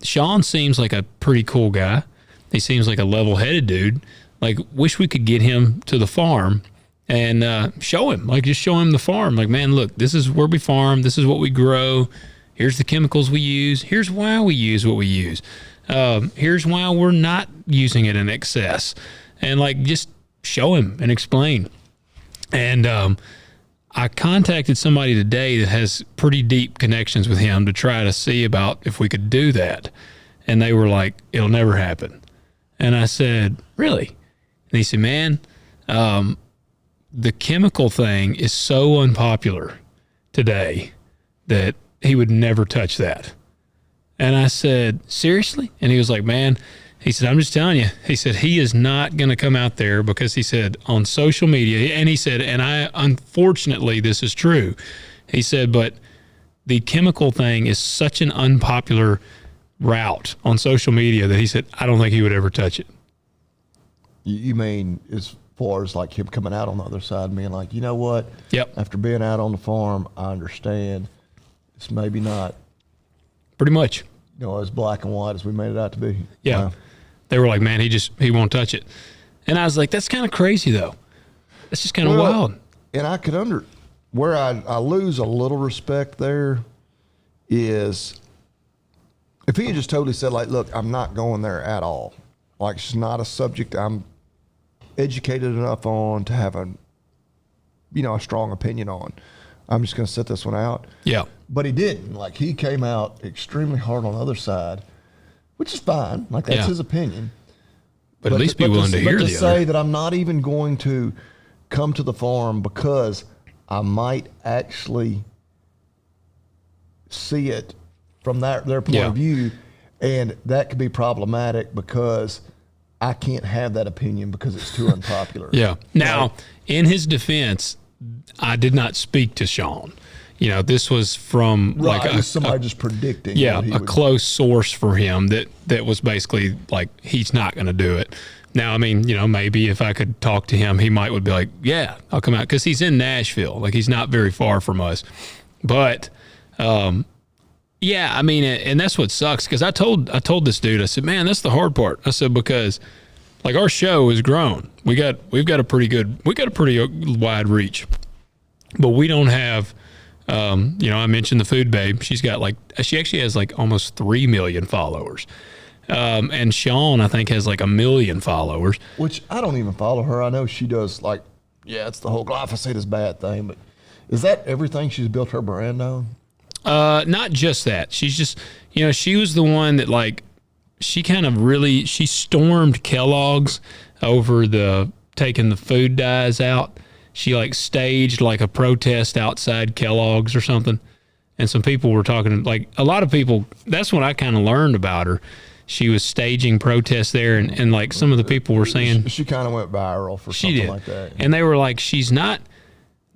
Sean seems like a pretty cool guy. He seems like a level-headed dude. Like, wish we could get him to the farm and show him the farm. Like, man, look, this is where we farm. This is what we grow. Here's the chemicals we use. Here's why we use what we use. Here's why we're not using it in excess. And, like, just show him and explain. And I contacted somebody today that has pretty deep connections with him to try to see about if we could do that. And they were like, it'll never happen. And I said, really? And he said, man, the chemical thing is so unpopular today that he would never touch that. And I said, seriously? And he was like, man, he said, I'm just telling you. He said, he is not going to come out there because he said on social media, and he said, and unfortunately, this is true. He said, but the chemical thing is such an unpopular route on social media that he said, I don't think he would ever touch it. You mean as far as like him coming out on the other side and being like, you know what? Yep. After being out on the farm, I understand it's maybe not pretty much, as black and white as we made it out to be. Yeah. Wow. They were like, man, he won't touch it. And I was like, that's kind of crazy though. That's just kind of wild. And I could where I lose a little respect there is if he had just totally said, like, look, I'm not going there at all. Like, it's not a subject I'm educated enough on to have a strong opinion on. I'm just going to sit this one out. Yeah. But he didn't. Like, he came out extremely hard on the other side, which is fine. Like, that's his opinion. But at least be willing to hear the other. But to say that I'm not even going to come to the farm because I might actually see it from their point of view, and that could be problematic because I can't have that opinion because it's too unpopular. Yeah. Now, in his defense, I did not speak to Sean. This was from somebody just predicting. Yeah, a close source for him that was basically like, he's not going to do it. Now, I mean, maybe if I could talk to him, he would be like, yeah, I'll come out, because he's in Nashville. Like, he's not very far from us. But yeah, I mean, and that's what sucks, because I told this dude, I said, man, that's the hard part. I said, because like, our show has grown. We've got a pretty wide reach, but we don't have, I mentioned the food babe. She actually has like almost 3 million followers. And Sean, I think, has like 1 million followers. Which I don't even follow her. I know she does, like, it's the whole glyphosate is bad thing, but is that everything she's built her brand on? Not just that. She's just, she was the one that like, she stormed Kellogg's over taking the food dyes out. She like staged like a protest outside Kellogg's or something. And some people were talking, like a lot of people, that's when I kind of learned about her. She was staging protests there, and like some of the people were saying she kind of went viral for something like that. And they were like, she's not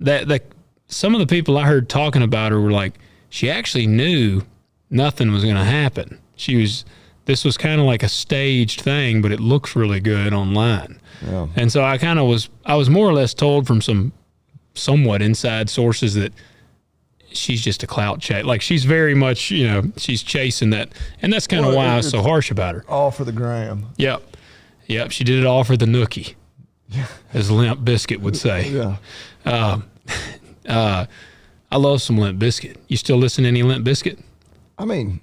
that. Some of the people I heard talking about her were like, she actually knew nothing was going to happen. This was kind of like a staged thing, but it looks really good online. Yeah. And so I was more or less told from some somewhat inside sources that she's just a clout chase. Like she's very much, she's chasing that. And that's kind of why I was so harsh about her. All for the gram. Yep. She did it all for the nookie, as Limp Bizkit would say. Yeah. I love some Limp Bizkit. You still listen to any Limp Bizkit? I mean,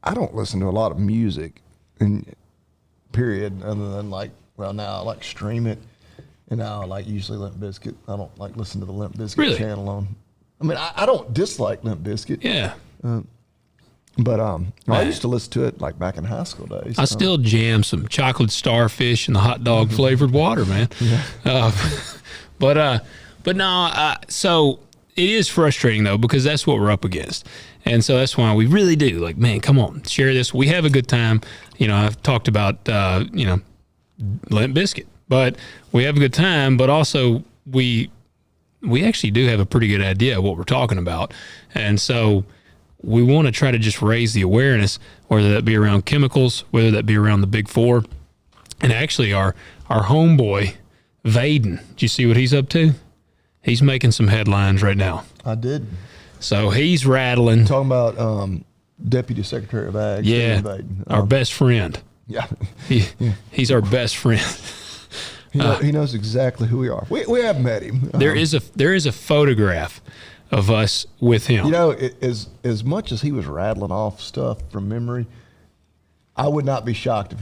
I don't listen to a lot of music, period, other than like, well, now I like stream it, and now I like usually Limp Bizkit. I don't like listen to the Limp Bizkit channel on. I mean, I don't dislike Limp Bizkit. Yeah. But I used to listen to it like back in high school days. I still jam some chocolate starfish and the hot dog flavored water, man. Yeah. But no, so it is frustrating though, because that's what we're up against. And so that's why we really do like, man, come on, share this. We have a good time. I've talked about, Limp Bizkit, but we have a good time, but also we actually do have a pretty good idea of what we're talking about. And so we want to try to just raise the awareness, whether that be around chemicals, whether that be around the big four. And actually our homeboy, Vaden, did you see what he's up to? He's making some headlines right now. I did. So he's rattling. Talking about Deputy Secretary of Ag. Yeah, our best friend. Yeah. He's our best friend. He knows exactly who we are. We have met him. There is a photograph of us with him. As much as he was rattling off stuff from memory, I would not be shocked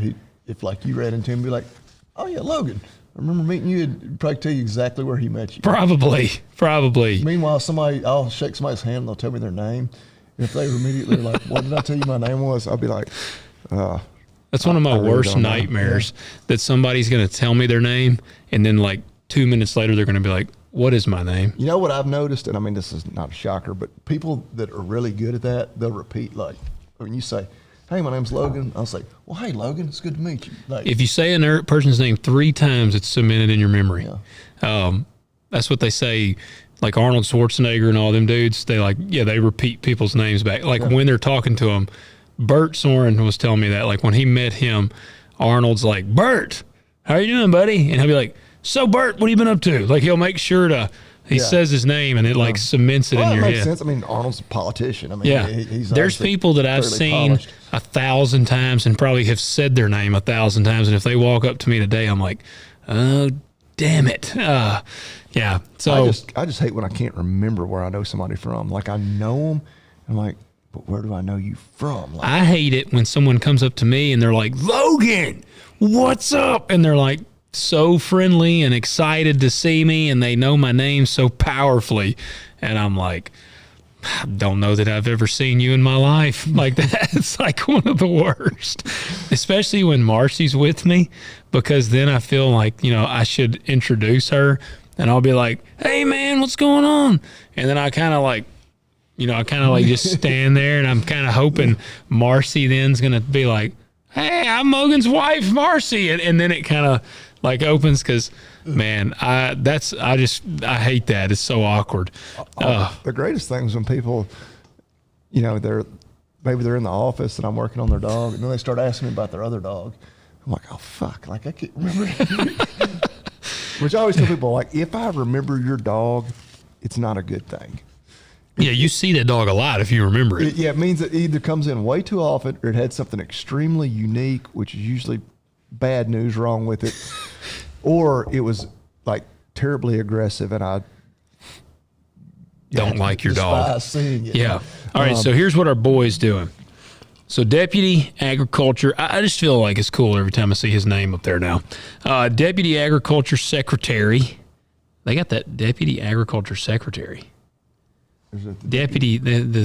if like you ran into him and be like, oh yeah, Logan, I remember meeting you. He'd probably tell you exactly where he met you. Probably. Meanwhile, I'll shake somebody's hand and they'll tell me their name. If they immediately like, what did I tell you my name was? I'll be like, that's one of my worst nightmares, that somebody's going to tell me their name, and then like 2 minutes later, they're going to be like, what is my name? You know what I've noticed? And I mean, this is not a shocker, but people that are really good at that, they'll repeat, like, when you say, hey, my name's Logan, I'll say, well, hey, Logan, it's good to meet you. Like, if you say a person's name 3 times, it's cemented in your memory. Yeah. That's what they say. Like Arnold Schwarzenegger and all them dudes, they repeat people's names back. Like when they're talking to them. Bert Soren was telling me that, like when he met him, Arnold's like, Bert, how are you doing, buddy? And he'll be like, so Bert, what have you been up to? Like he'll make sure he says his name, and it like cements it in your head. That makes sense. I mean, Arnold's a politician. I mean, he's there's people that I've seen polished 1,000 times and probably have said their name 1,000 times. And if they walk up to me today, I'm like, oh, damn it. Yeah. So I just hate when I can't remember where I know somebody from. Like I know them. I'm like, but where do I know you from? Like, I hate it when someone comes up to me and they're like, Logan, what's up? And they're like so friendly and excited to see me, and they know my name so powerfully. And I'm like, I don't know that I've ever seen you in my life like that. It's like one of the worst, especially when Marcy's with me, because then I feel like, I should introduce her, and I'll be like, hey man, what's going on? And then I kind of like just stand there, and I'm kind of hoping Marcy then's going to be like, hey, I'm Logan's wife, Marcy. And then it kind of like opens, because, man, I hate that. It's so awkward. The greatest thing is when people, they're in the office and I'm working on their dog, and then they start asking me about their other dog. I'm like, oh, fuck, like I can't remember. Which I always tell people, like, if I remember your dog, it's not a good thing. Yeah, you see that dog a lot if you remember it. It means it either comes in way too often, or it had something extremely unique, which is usually bad news wrong with it, or it was like terribly aggressive, and I don't like your dog. Seeing it. Yeah. All right, so here's what our boy's doing. So Deputy Agriculture, I just feel like it's cool every time I see his name up there now. Deputy Agriculture Secretary. They got that Deputy Agriculture Secretary. Deputy,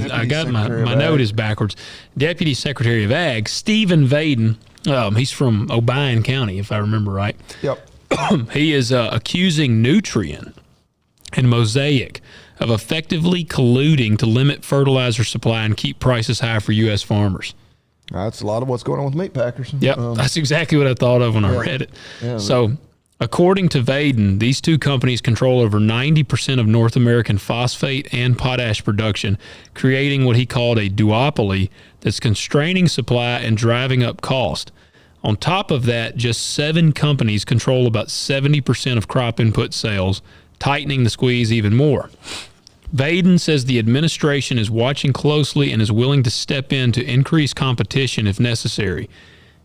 I got my note is backwards. Deputy Secretary of Ag, Stephen Vaden. He's from Obion County, if I remember right. Yep. He is accusing Nutrien and Mosaic of effectively colluding to limit fertilizer supply and keep prices high for U.S. farmers. That's a lot of what's going on with meat packers. Yep, that's exactly what I thought of when I read it. Yeah, so, according to Vaden, these two companies control over 90% of North American phosphate and potash production, creating what he called a duopoly that's constraining supply and driving up cost. On top of that, just 7 companies control about 70% of crop input sales, tightening the squeeze even more. Vaden says the administration is watching closely and is willing to step in to increase competition if necessary.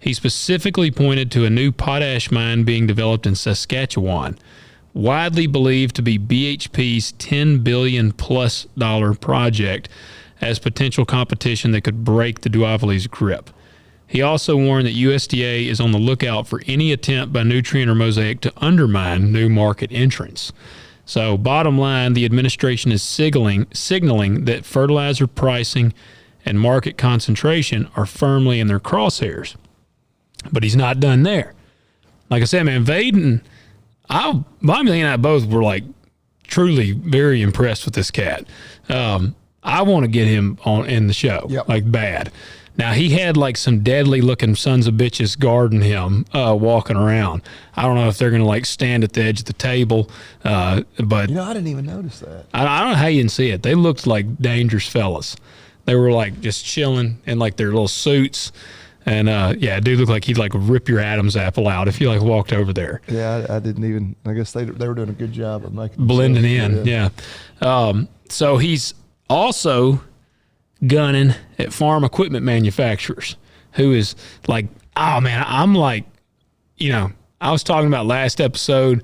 He specifically pointed to a new potash mine being developed in Saskatchewan, widely believed to be BHP's $10 billion+ project, as potential competition that could break the duopoly's grip. He also warned that USDA is on the lookout for any attempt by Nutrien or Mosaic to undermine new market entrants. So bottom line, the administration is signaling that fertilizer pricing and market concentration are firmly in their crosshairs. But he's not done there. Like I said, man, Vaden, Bobby and I both were like truly very impressed with this cat. I want to get him in the show, like bad. Now, he had like some deadly looking sons of bitches guarding him walking around. I don't know if they're going to like stand at the edge of the table, but I didn't even notice that. I don't know how you didn't see it. They looked like dangerous fellas. They were like just chilling in like their little suits. And it did look like he'd like rip your Adam's apple out if you like walked over there. Yeah, I didn't even, I guess they were doing a good job of making blending in. Yeah. So he's also gunning at farm equipment manufacturers, who is like, oh man, I'm like, I was talking about last episode,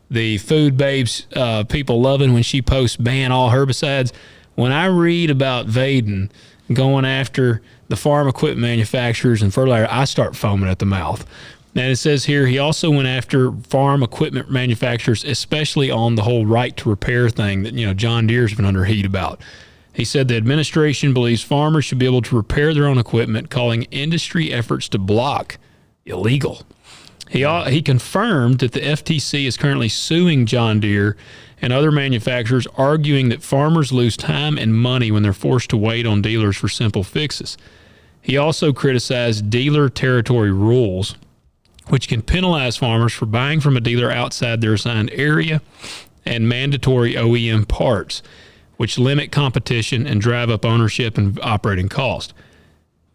the food babes, people loving when she posts ban all herbicides. When I read about Vaden going after the farm equipment manufacturers and fertilizer, I start foaming at the mouth. And it says here, he also went after farm equipment manufacturers, especially on the whole right to repair thing that, John Deere's been under heat about. He said the administration believes farmers should be able to repair their own equipment, calling industry efforts to block illegal. He confirmed that the FTC is currently suing John Deere and other manufacturers, arguing that farmers lose time and money when they're forced to wait on dealers for simple fixes. He also criticized dealer territory rules, which can penalize farmers for buying from a dealer outside their assigned area, and mandatory OEM parts, which limit competition and drive up ownership and operating cost.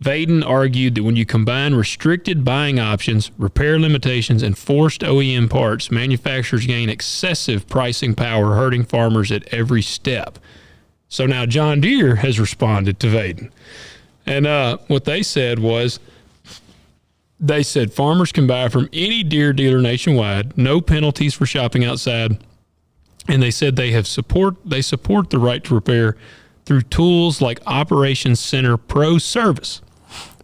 Vaden argued that when you combine restricted buying options, repair limitations, and forced OEM parts, manufacturers gain excessive pricing power, hurting farmers at every step. So now John Deere has responded to Vaden. And what they said was, they said farmers can buy from any Deere dealer nationwide, no penalties for shopping outside. And they said they support the right to repair through tools like Operations Center Pro Service,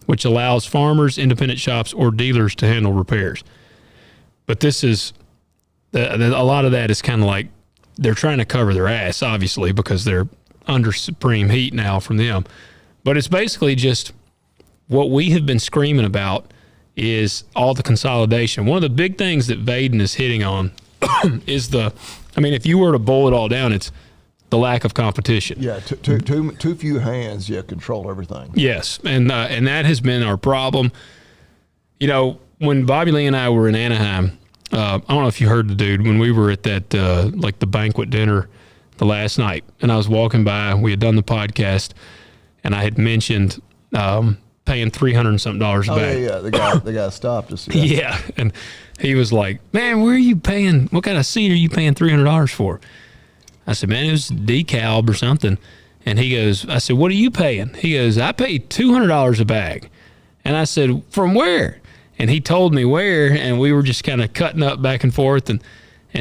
which allows farmers, independent shops, or dealers to handle repairs. But this is, a lot of that is kind of like they're trying to cover their ass, obviously, because they're under supreme heat now from them. But it's basically just what we have been screaming about is all the consolidation. One of the big things that Vaden is hitting on is if you were to boil it all down, it's the lack of competition. Yeah, too few hands, control everything. Yes, and that has been our problem. When Bobby Lee and I were in Anaheim, I don't know if you heard the dude, when we were at that, the banquet dinner the last night, and I was walking by, we had done the podcast, and I had mentioned paying $300 and something a bag. Yeah, the guy stopped us. Yeah, and he was like, man, where are you paying, what kind of seed are you paying $300 for? I said, man, it was DeKalb or something. And he goes, I said, what are you paying? He goes, I paid $200 a bag. And I said, from where? And he told me where, and we were just kind of cutting up back and forth. And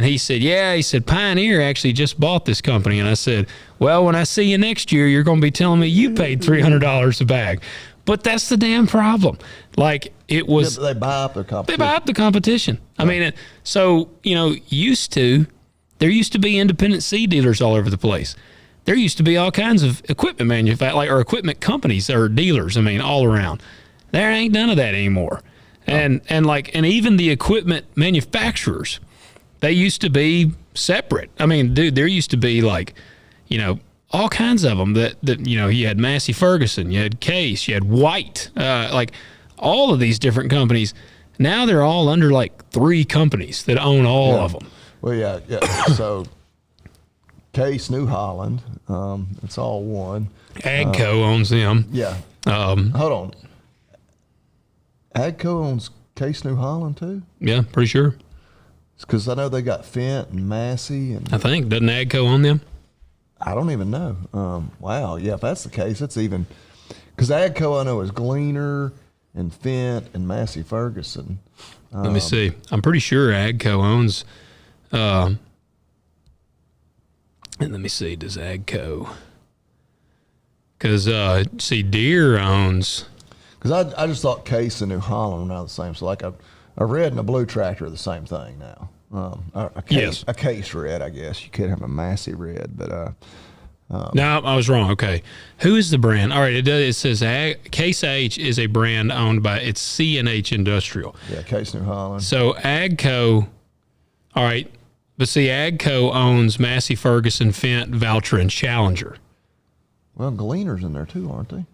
he said, Pioneer actually just bought this company. And I said, well, when I see you next year, you're going to be telling me you paid $300 a bag. But that's the damn problem. Like, it was... They buy up their competition. They buy up the competition. I mean, there used to be independent seed dealers all over the place. there used to be all kinds of equipment manufacturers, or equipment companies or dealers. I mean, all around. There ain't none of that anymore. And even the equipment manufacturers, they used to be separate. I mean, dude, there used to be all kinds of them that you had Massey Ferguson, you had Case, you had White, all of these different companies. Now they're all under 3 companies that own all of them. Well, yeah. So Case, New Holland, it's all one. AGCO owns them. Yeah. Hold on. AGCO owns Case, New Holland too? Yeah, pretty sure. It's because I know they got Fent and Massey. And I think, doesn't AGCO own them? I don't even know. Wow. Yeah, if that's the case, it's even, because AGCO I know is Gleaner and Fent and Massey Ferguson. Let me see. I'm pretty sure AGCO owns, and let me see, does AGCO, because, Deere owns. Because I just thought Case and New Holland were now the same. So a red and a blue tractor are the same thing now. A Case red, I guess. You could have a Massey red, but no, I was wrong. Okay, who is the brand? All right, it says Case H is a brand owned by it's C&H Industrial. Yeah, Case New Holland. So AGCO, all right, but see, AGCO owns Massey Ferguson, Fent, Valtra, and Challenger. Well, Gleaner's in there too, aren't they?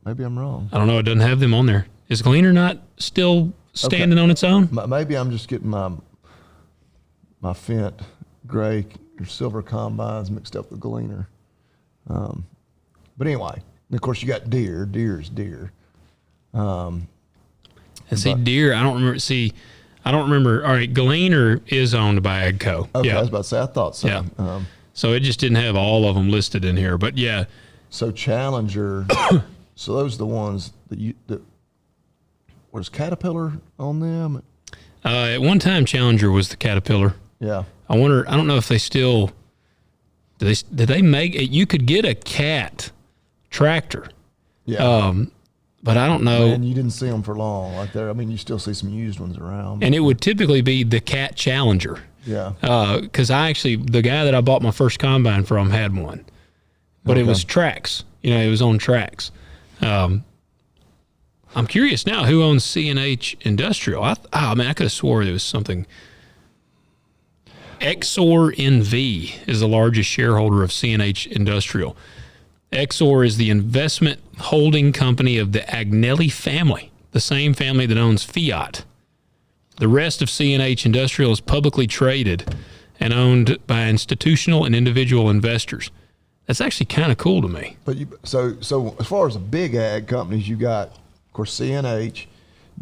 Maybe I'm wrong. I don't know. It doesn't have them on there. Is Gleaner not still standing on its own? Maybe I'm just getting my Fent gray or silver combines mixed up with Gleaner. But anyway, of course you got Deere. Deere's Deere. And Deere, I don't remember. All right, Gleaner is owned by AGCO. Okay, yeah. I was about to say, I thought so. Yeah. So it just didn't have all of them listed in here, but yeah. So Challenger, so those are the ones that was Caterpillar on them? At one time, Challenger was the Caterpillar. Yeah. I don't know if they still, did they make it? You could get a Cat tractor. Yeah. But I don't know. And you didn't see them for long. You still see some used ones around. And it would typically be the Cat Challenger. Yeah. Because the guy that I bought my first combine from had one. But It was tracks. It was on tracks. I'm curious now, who owns C&H Industrial? I could have swore there was something. Exor NV is the largest shareholder of C&H Industrial. Exor is the investment holding company of the Agnelli family, the same family that owns Fiat. The rest of C&H Industrial is publicly traded and owned by institutional and individual investors. That's actually kind of cool to me. But so as far as the big ag companies, you got, of course, C&H,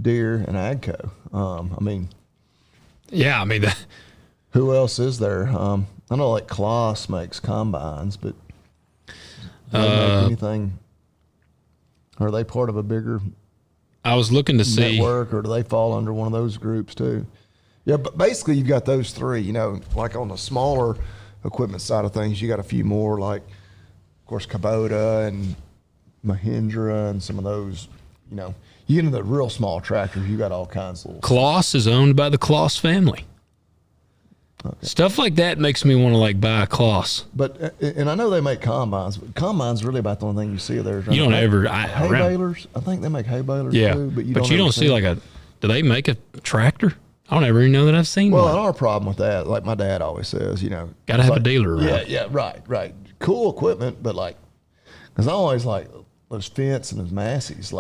Deere, and AGCO. Who else is there? I know Kloss makes combines, but do they make anything? Are they part of a bigger I was looking to see network, or do they fall under one of those groups too? Yeah, but basically you've got those three. On the smaller equipment side of things, you got a few more, of course, Kubota and Mahindra and some of those. You get into the real small tractors, you got all kinds of. Kloss is owned by the Kloss family. Okay. Stuff like that makes me want to buy a Kloss. But and I know they make combines, but combines really about the only thing you see there. You don't ever hay balers. I think they make hay balers too. But you don't see do they make a tractor? I don't ever even know that I've seen one. Well, our problem with that, like my dad always says, got to have a dealer around. Yeah, right. Cool equipment, but because I always those Fents and those Masseys.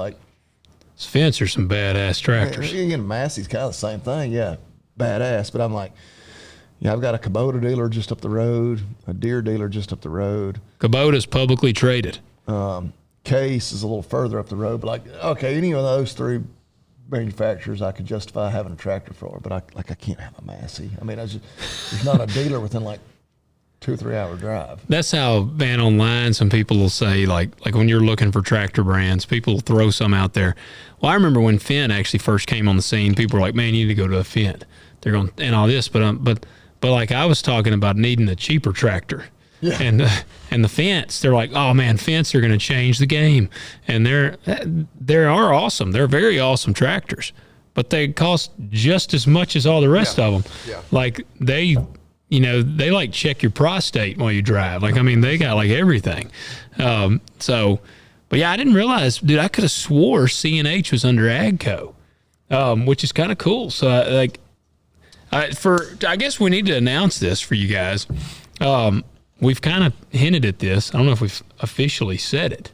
Fents are some badass tractors. Again, Massey's kind of the same thing. Yeah, badass. But I'm I've got a Kubota dealer just up the road, a Deere dealer just up the road. Kubota's publicly traded. Case is a little further up the road, but any of those three manufacturers I could justify having a tractor for, but I can't have a Massey. There's not a dealer within 2 or 3 hour drive. That's how, man, online some people will say, like when you're looking for tractor brands, people will throw some out there. Well, I remember when Fendt actually first came on the scene, people were like, man, you need to go to a Fendt. They're going, and all this, but I was talking about needing a cheaper tractor. Yeah. And the Fendts, they're like, oh man, Fendts are going to change the game. And they are awesome. They're very awesome tractors, but they cost just as much as all the rest of them. Yeah. they like check your prostate while you drive. Like, I mean, they got like everything. But yeah, I didn't realize, dude, I could have swore CNH was under AGCO, which is kind of cool. So I guess we need to announce this for you guys. We've kind of hinted at this. I don't know if we've officially said it,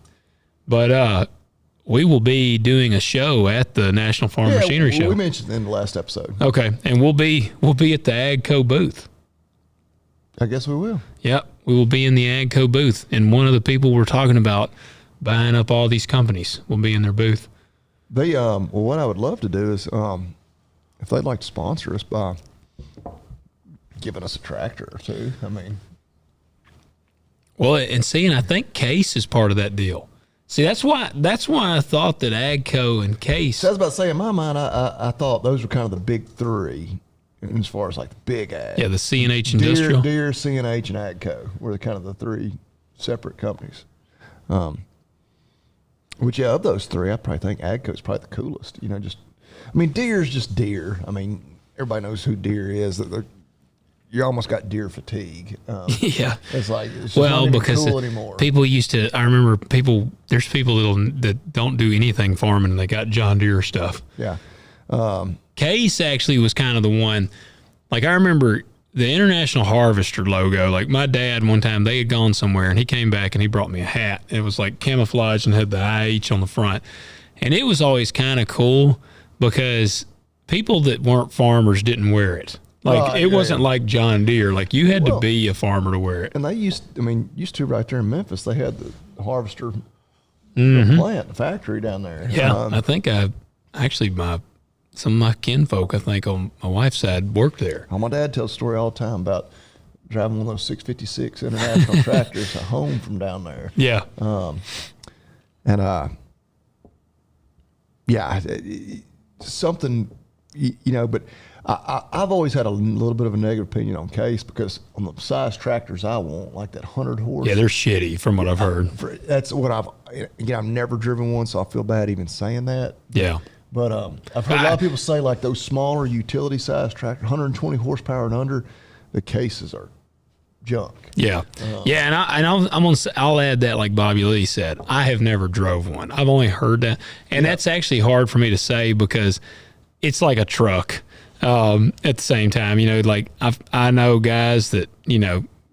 but we will be doing a show at the National Farm Machinery Show. We mentioned it in the last episode. Okay, and we'll be at the AGCO booth. I guess we will. Yep, we will be in the AGCO booth, and one of the people we're talking about buying up all these companies will be in their booth. They what I would love to do is if they'd like to sponsor us by giving us a tractor or two. I mean, well, and I think Case is part of that deal. See, that's why I thought that AGCO and Case. So I was about to say, in my mind, I thought those were kind of the big three as far as like the big ag. Yeah, the CNH Industrial. Deere, CNH, and AGCO were the kind of the three separate companies. Which, yeah, of those three, I probably think AGCO is probably the coolest. Deere's just Deere. I mean, everybody knows who Deere is. You almost got Deere fatigue. Yeah. It's like, it's just not even because cool anymore. People used to, I remember there's people that don't do anything farming and they got John Deere stuff. Yeah. Case actually was kind of the one, like I remember the International Harvester logo. Like my dad, one time they had gone somewhere and he came back and he brought me a hat. It was like camouflage and had the IH on the front. And it was always kind of cool because people that weren't farmers didn't wear it. Like it wasn't like John Deere. Like you had to be a farmer to wear it. And they used to right there in Memphis, they had the Harvester plant, the factory down there. Yeah. I think some of my kinfolk, I think on my wife's side, worked there. My dad tells a story all the time about driving one of those 656 International tractors home from down there. Yeah. Something, but I've always had a little bit of a negative opinion on Case because on the size tractors I want, like that 100 horse. Yeah, they're shitty from what I've heard. That's what I've never driven one, so I feel bad even saying that. Yeah. But I've heard a lot of people say like those smaller utility size tractors, 120 horsepower and under, the Cases are junk. Yeah. I'll add that like Bobby Lee said, I have never drove one. I've only heard that. And that's actually hard for me to say because it's like a truck. At the same time, like I know guys that,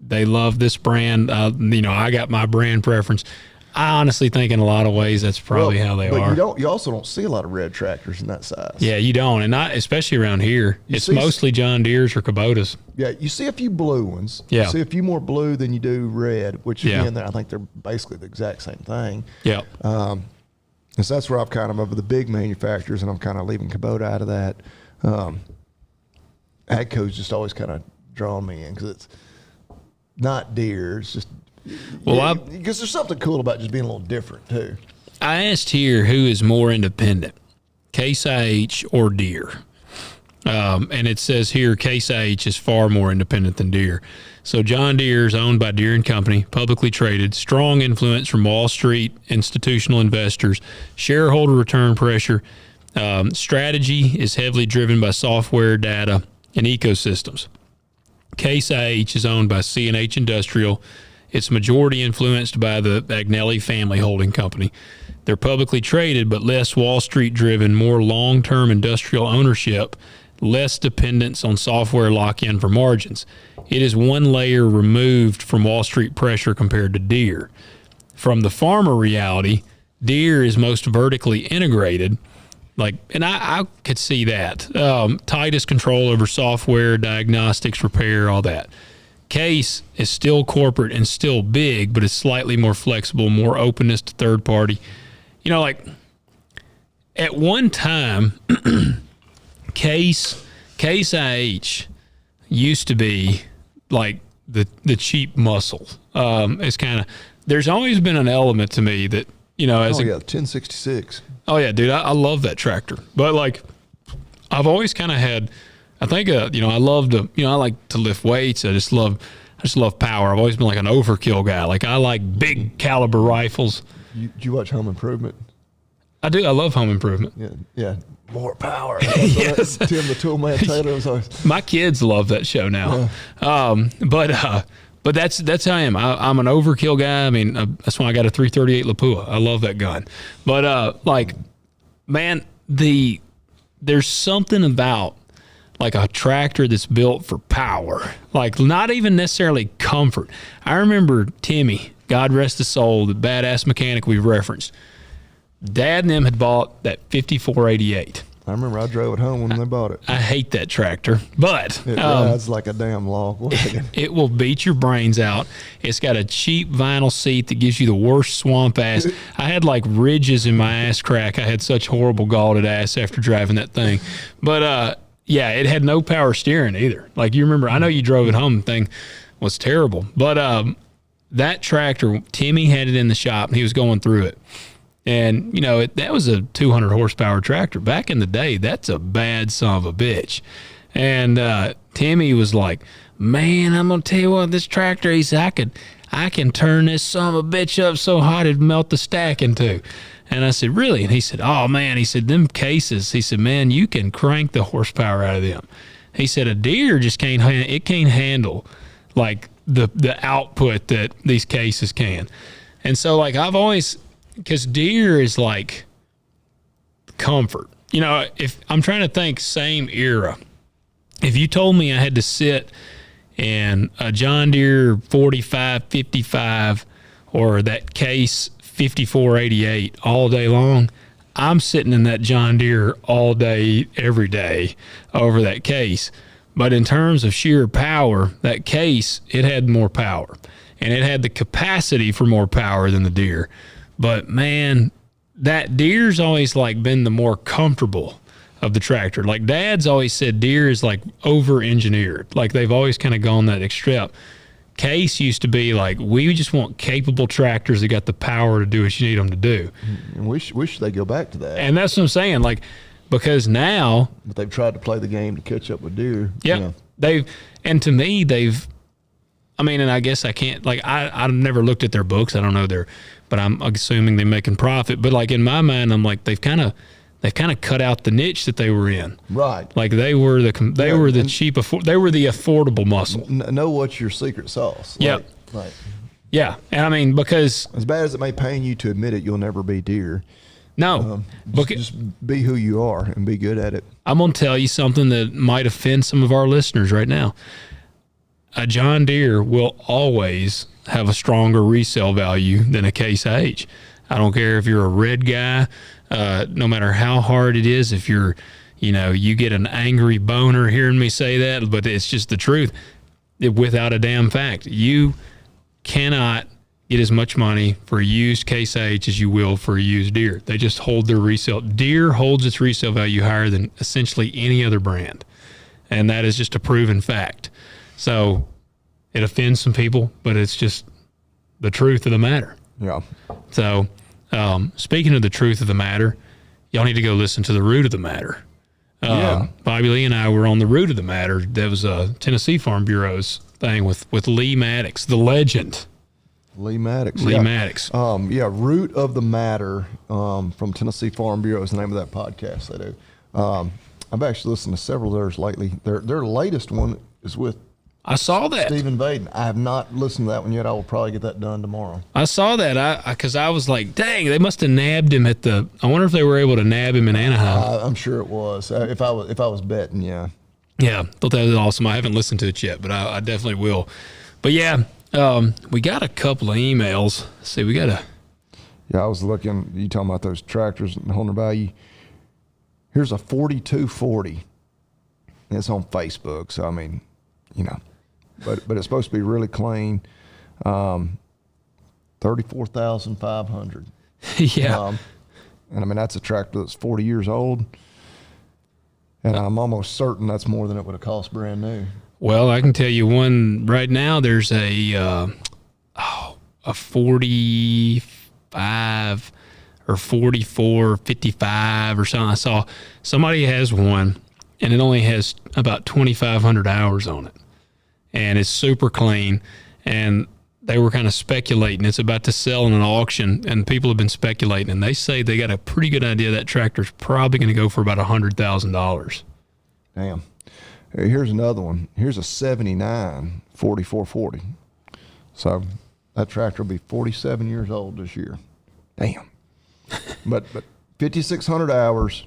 they love this brand. I got my brand preference. I honestly think in a lot of ways that's probably how they are. But you also don't see a lot of red tractors in that size. Yeah, you don't, and not especially around here. It's mostly John Deere's or Kubotas. Yeah, you see a few blue ones. Yeah, you see a few more blue than you do red, which again, I think they're basically the exact same thing. Yeah. So that's where I'm kind of the big manufacturers, and I'm kind of leaving Kubota out of that. AGCO's just always kind of drawn me in because it's not Deere. It's just because there's something cool about just being a little different too. I asked here who is more independent, Case IH or Deere, and it says here Case IH is far more independent than Deere. So John Deere is owned by Deere and Company, publicly traded, strong influence from Wall Street, institutional investors, shareholder return pressure. Strategy is heavily driven by software, data, and ecosystems. Case IH is owned by CNH Industrial. It's majority influenced by the Agnelli family holding company. They're publicly traded, but less Wall Street driven, more long-term industrial ownership, less dependence on software lock-in for margins. It is one layer removed from Wall Street pressure compared to Deere. From the farmer reality, Deere is most vertically integrated. And I could see that. Tightest control over software, diagnostics, repair, all that. Case is still corporate and still big, but it's slightly more flexible, more openness to third party. At one time, Case IH used to be like the cheap muscle. It's kind of, there's always been an element to me that, as 1066. Oh yeah, dude, I love that tractor. But I've always kind of had, I think, I love to, I like to lift weights. I just love power. I've always been like an overkill guy. Like I like big caliber rifles. Did you watch Home Improvement? I do. I love home improvement. Yeah. More power. Yes. Tim the Toolman Taylor was always. My kids love that show now. But that's how I am. I'm an overkill guy. I mean, that's why I got a 338 Lapua. I love that gun. But man, there's something about like a tractor that's built for power, like not even necessarily comfort. I remember Timmy, God rest his soul, the badass mechanic we've referenced. Dad and them had bought that 5488. I remember I drove it home when they bought it. I hate that tractor, but it rides like a damn log wagon. It will beat your brains out. It's got a cheap vinyl seat that gives you the worst swamp ass. I had like ridges in my ass crack. I had such horrible galled ass after driving that thing. But yeah, it had no power steering either. Like you remember, I know you drove it home. The thing was terrible. But that tractor, Timmy had it in the shop and he was going through it. And, you know, that was a 200 horsepower tractor. Back in the day, that's a bad son of a bitch. And Timmy was like, man, I'm going to tell you what, this tractor, he said, I can turn this son of a bitch up so hot it'd melt the stack in two. And I said, really? And he said, oh, man, he said, them cases, he said, man, you can crank the horsepower out of them. He said, a Deere just can't handle, like, the output that these cases can. And so, like, I've always... because Deere is like comfort. You know, if I'm trying to think same era, if you told me I had to sit in a John Deere 45, 55 or that case 5488 all day long, I'm sitting in that John Deere all day, every day over that case. But in terms of sheer power, that case, it had more power and it had the capacity for more power than the Deere. But man, that Deere's always like been the more comfortable of the tractor. Like Dad's always said Deere is like over-engineered. Like they've always kind of gone that extreme. Case used to be like, we just want capable tractors that got the power to do what you need them to do. And wish they go back to that. And that's what I'm saying. Like, because now... But they've tried to play the game to catch up with Deere. Yeah. And to me, I mean, and I guess I can't, like, I've never looked at their books. I don't know but I'm assuming they're making profit. But like in my mind, I'm like, they've kind of cut out the niche that they were in. Right. Like they were the cheap, they were the affordable muscle. Know what's your secret sauce. Yeah. Right. Yeah. And I mean, because as bad as it may pain you to admit it, you'll never be Deere. No. Just be who you are and be good at it. I'm going to tell you something that might offend some of our listeners right now. A John Deere will always have a stronger resale value than a Case IH. I don't care if you're a red guy, no matter how hard it is, if you're, you get an angry boner hearing me say that, but it's just the truth. Without a damn fact, you cannot get as much money for a used Case IH as you will for a used Deere. They just hold their resale. Deere holds its resale value higher than essentially any other brand. And that is just a proven fact. So it offends some people, but it's just the truth of the matter. Yeah. So speaking of the truth of the matter, y'all need to go listen to the root of the matter. Bobby Lee and I were on the root of the matter. That was a Tennessee Farm Bureau's thing with Lee Maddox, the legend. Lee Maddox. Maddox. Root of the Matter from Tennessee Farm Bureau is the name of that podcast they do. I've actually listened to several of theirs lately. Their latest one is with I saw that. Stephen Vaden. I have not listened to that one yet. I will probably get that done tomorrow. I saw that because I was like, dang, they must have nabbed him at the. I wonder if they were able to nab him in Anaheim. I'm sure it was. If I was betting, yeah. Yeah, thought that was awesome. I haven't listened to it yet, but I definitely will. But yeah, we got a couple of emails. Let's see, we got a. Yeah, I was looking. You talking about those tractors and holding value? Here's a 4240. It's on Facebook, so I mean, but it's supposed to be really clean. 34,500. Yeah. And I mean that's a tractor that's 40 years old, and I'm almost certain that's more than it would have cost brand new. Well, I can tell you one right now. There's a 45 or 44, 55 or something. I saw somebody has one, and it only has about 2,500 hours on it. And it's super clean. And they were kind of speculating. It's about to sell in an auction, and people have been speculating, and they say they got a pretty good idea that tractor's probably going to go for about $100,000. Damn. Here's another one. Here's a 79 4440. So that tractor will be 47 years old this year. Damn. but 5,600 hours.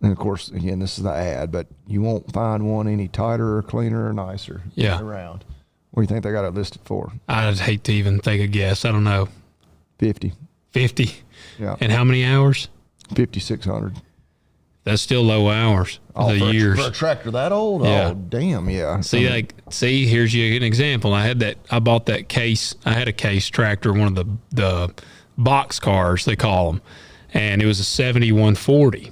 And of course, again, this is the ad, but you won't find one any tighter or cleaner or nicer around. What do you think they got it listed for? I'd hate to even take a guess. I don't know. 50. 50? Yeah. And how many hours? 5,600. That's still low hours. The years. For a tractor that old? Yeah. Oh, damn, yeah. See, here's you an example. I bought that case. I had a case tractor, one of the box cars, they call them. And it was a 7140.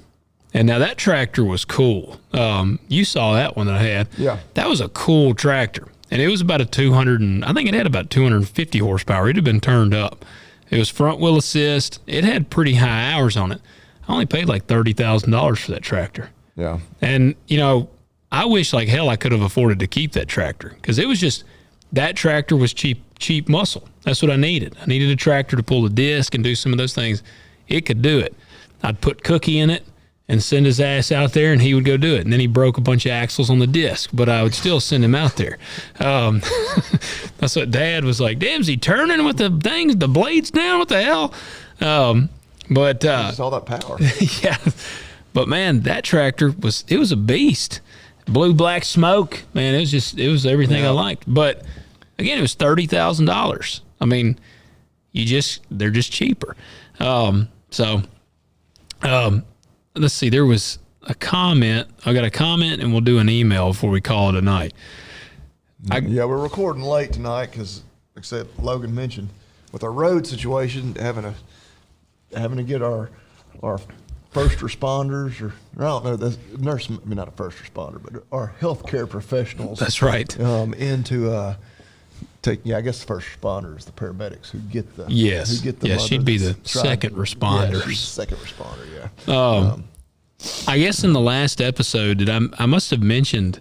And now that tractor was cool. You saw that one that I had. Yeah. That was a cool tractor. And it was about I think it had about 250 horsepower. It had been turned up. It was front wheel assist. It had pretty high hours on it. I only paid like $30,000 for that tractor. Yeah. And, I wish like hell I could have afforded to keep that tractor, because it was just, that tractor was cheap muscle. That's what I needed. I needed a tractor to pull the disc and do some of those things. It could do it. I'd put Cookie in it and send his ass out there, and he would go do it. And then he broke a bunch of axles on the disc, but I would still send him out there. That's what Dad was like. Damn, is he turning with the things, the blades down? What the hell? But just all that power. Yeah. But man, that tractor was a beast. Blue black smoke, man. It was everything I liked. But again, it was $30,000. I mean, they're just cheaper. Let's see. There was a comment. I got a comment, and we'll do an email before we call it a night. Yeah, we're recording late tonight because, like I said, Logan mentioned with our road situation, having to get our first responders, or I don't know, that's nurse, I mean, not a first responder, but our healthcare professionals. That's right. Into I guess the first responders, the paramedics who get the she'd be the second responder. Yeah, she's the second responder. Yeah. I guess in the last episode I must have mentioned,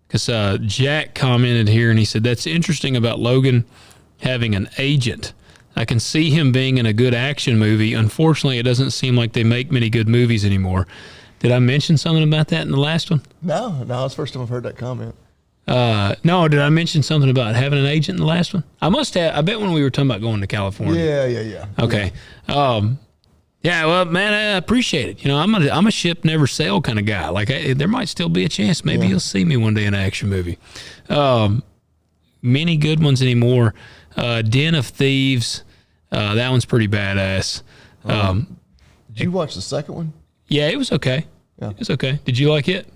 because Jack commented here and he said that's interesting about Logan having an agent. I can see him being in a good action movie. Unfortunately, it doesn't seem like they make many good movies anymore. Did I mention something about that in the last one? No, it's the first time I've heard that comment. No, did I mention something about having an agent in the last one? I must have. I bet when we were talking about going to California. Yeah. Okay. Yeah, well, man, I appreciate it. I'm a ship never sail kind of guy. Like, there might still be a chance. Maybe you'll see me one day in an action movie. Many good ones anymore. Den of Thieves. That one's pretty badass. Did you watch the second one? Yeah, it was okay. Yeah. It was okay. Did you like it?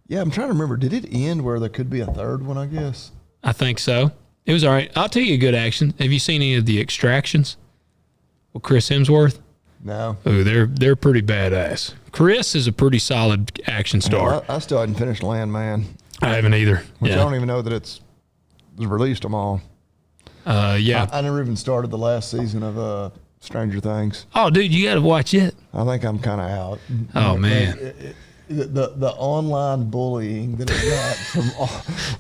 Yeah, I'm trying to remember. Did it end where there could be a third one, I guess? I think so. It was all right. I'll tell you a good action. Have you seen any of the Extractions with Chris Hemsworth? No. Oh, they're pretty badass. Chris is a pretty solid action star. I still hadn't finished Landman. I haven't either. Which I don't even know that it's released them all. Yeah. I never even started the last season of Stranger Things. Oh, dude, you got to watch it. I think I'm kind of out. Oh, man. The online bullying that it got from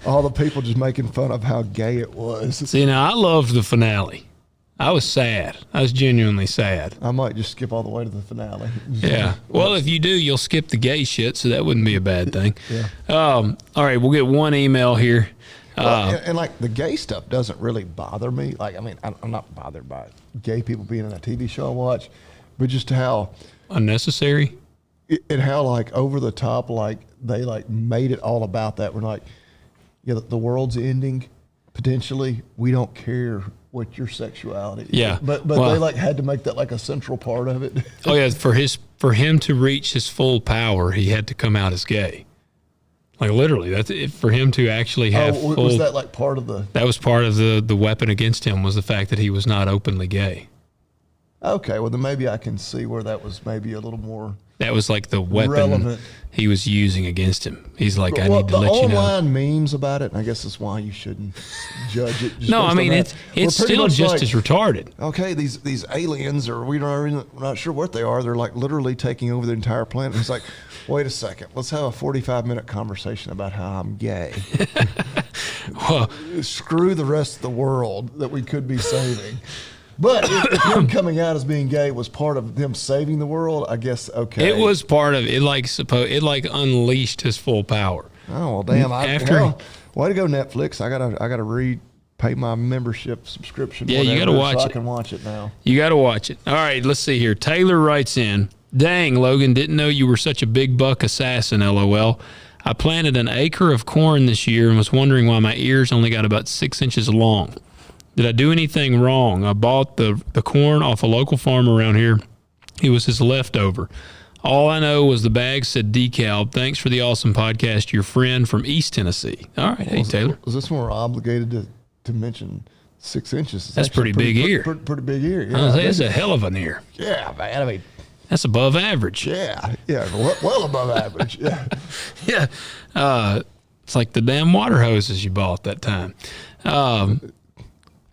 all the people just making fun of how gay it was. See, now, I loved the finale. I was sad. I was genuinely sad. I might just skip all the way to the finale. Yeah. Well, if you do, you'll skip the gay shit, so that wouldn't be a bad thing. Yeah. All right, we'll get one email here. And like the gay stuff doesn't really bother me. Like, I mean, I'm not bothered by gay people being in a TV show I watch, but just how unnecessary and how like over the top, like they like made it all about that. We're like, yeah, the world's ending potentially. We don't care what your sexuality is. Yeah. But they like had to make that like a central part of it. Oh yeah, for him to reach his full power, he had to come out as gay. Like literally, that's it, for him to actually have full. Was that like part of the? That was part of the weapon against him, was the fact that he was not openly gay. Okay, well then maybe I can see where that was maybe a little more. That was like the weapon relevant. He was using against him. He's like, I need to let you know. The online memes about it, and I guess that's why you shouldn't judge it. No, I mean it's still just as retarded. Okay, these aliens, or we're not sure what they are. They're like literally taking over the entire planet. It's like, wait a second, let's have a 45-minute conversation about how I'm gay. Well, screw the rest of the world that we could be saving. But if him coming out as being gay was part of them saving the world, I guess okay. it was part of it. It unleashed his full power. Oh well, damn! Way to go, Netflix! I gotta pay my membership subscription. Yeah, you gotta watch so it. I can watch it now. You gotta watch it. All right, let's see here. Taylor writes in, "Dang, Logan, didn't know you were such a big buck assassin. LOL. I planted an acre of corn this year and was wondering why my ears only got about 6 inches long. Did I do anything wrong? I bought the corn off a local farmer around here. It was his leftover. All I know was the bag said decal. Thanks for the awesome podcast. Your friend from East Tennessee." All right. Hey, Taylor. Was this one we're obligated to mention 6 inches? That's pretty big ear. Pretty big ear. Yeah, that's a hell of an ear. Yeah, man. I mean, that's above average. Yeah. Well above average. Yeah. Yeah. It's like the damn water hoses you bought that time.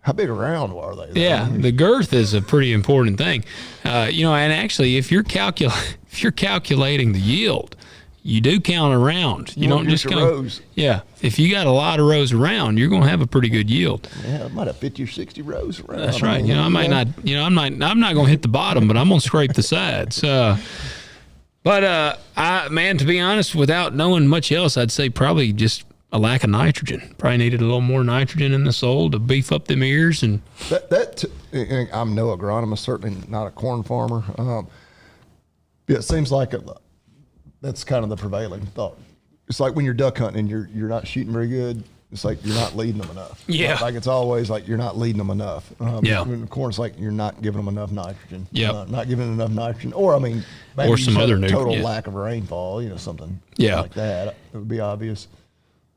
How big around are they? Yeah, the girth is a pretty important thing. And actually, if you're calculating the yield, you do count around. You don't just count rows. Yeah, if you got a lot of rows around, you're going to have a pretty good yield. Yeah, I might have 50 or 60 rows around. That's right. I might not. I'm not going to hit the bottom, but I'm going to scrape the sides. But to be honest, without knowing much else, I'd say probably just a lack of nitrogen. Probably needed a little more nitrogen in the soil to beef up them ears. And I'm no agronomist, certainly not a corn farmer. It seems like that's kind of the prevailing thought. It's like when you're duck hunting and you're not shooting very good. It's like you're not leading them enough. Yeah. Like it's always like you're not leading them enough. When corn's like you're not giving them enough nitrogen. Yeah. Not giving them enough nitrogen. Or maybe or some other total lack of rainfall. Something like that. It would be obvious.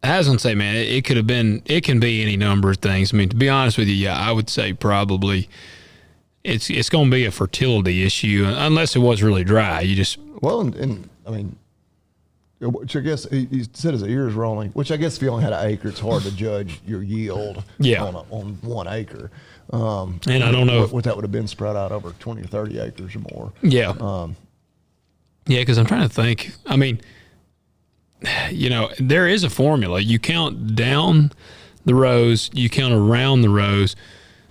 I was going to say, man, it can be any number of things. I mean, to be honest with you, I would say probably it's going to be a fertility issue unless it was really dry. You just. Well, and I mean, which I guess he said his ears were only, which I guess if you only had an acre, it's hard to judge your yield on 1 acre. And I don't know what that would have been spread out over 20 or 30 acres or more. Yeah. Because I'm trying to think. I mean, there is a formula. You count down the rows, you count around the rows,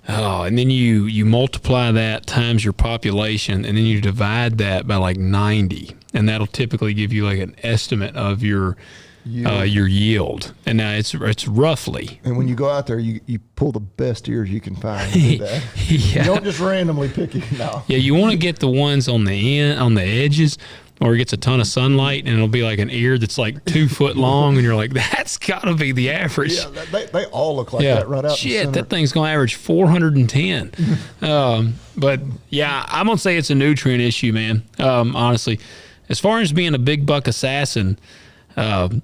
and then you multiply that times your population, and then you divide that by like 90, and that'll typically give you like an estimate of your yield. And now it's roughly. And when you go out there, you pull the best ears you can find. You don't just randomly pick it. No. Yeah, you want to get the ones on the edges, or it gets a ton of sunlight, and it'll be like an ear that's like 2 foot long, and you're like, that's got to be the average. Yeah, they all look like that right out. Shit, that thing's going to average 410. But yeah, I'm going to say it's a nutrient issue, man. Honestly, as far as being a big buck assassin, man,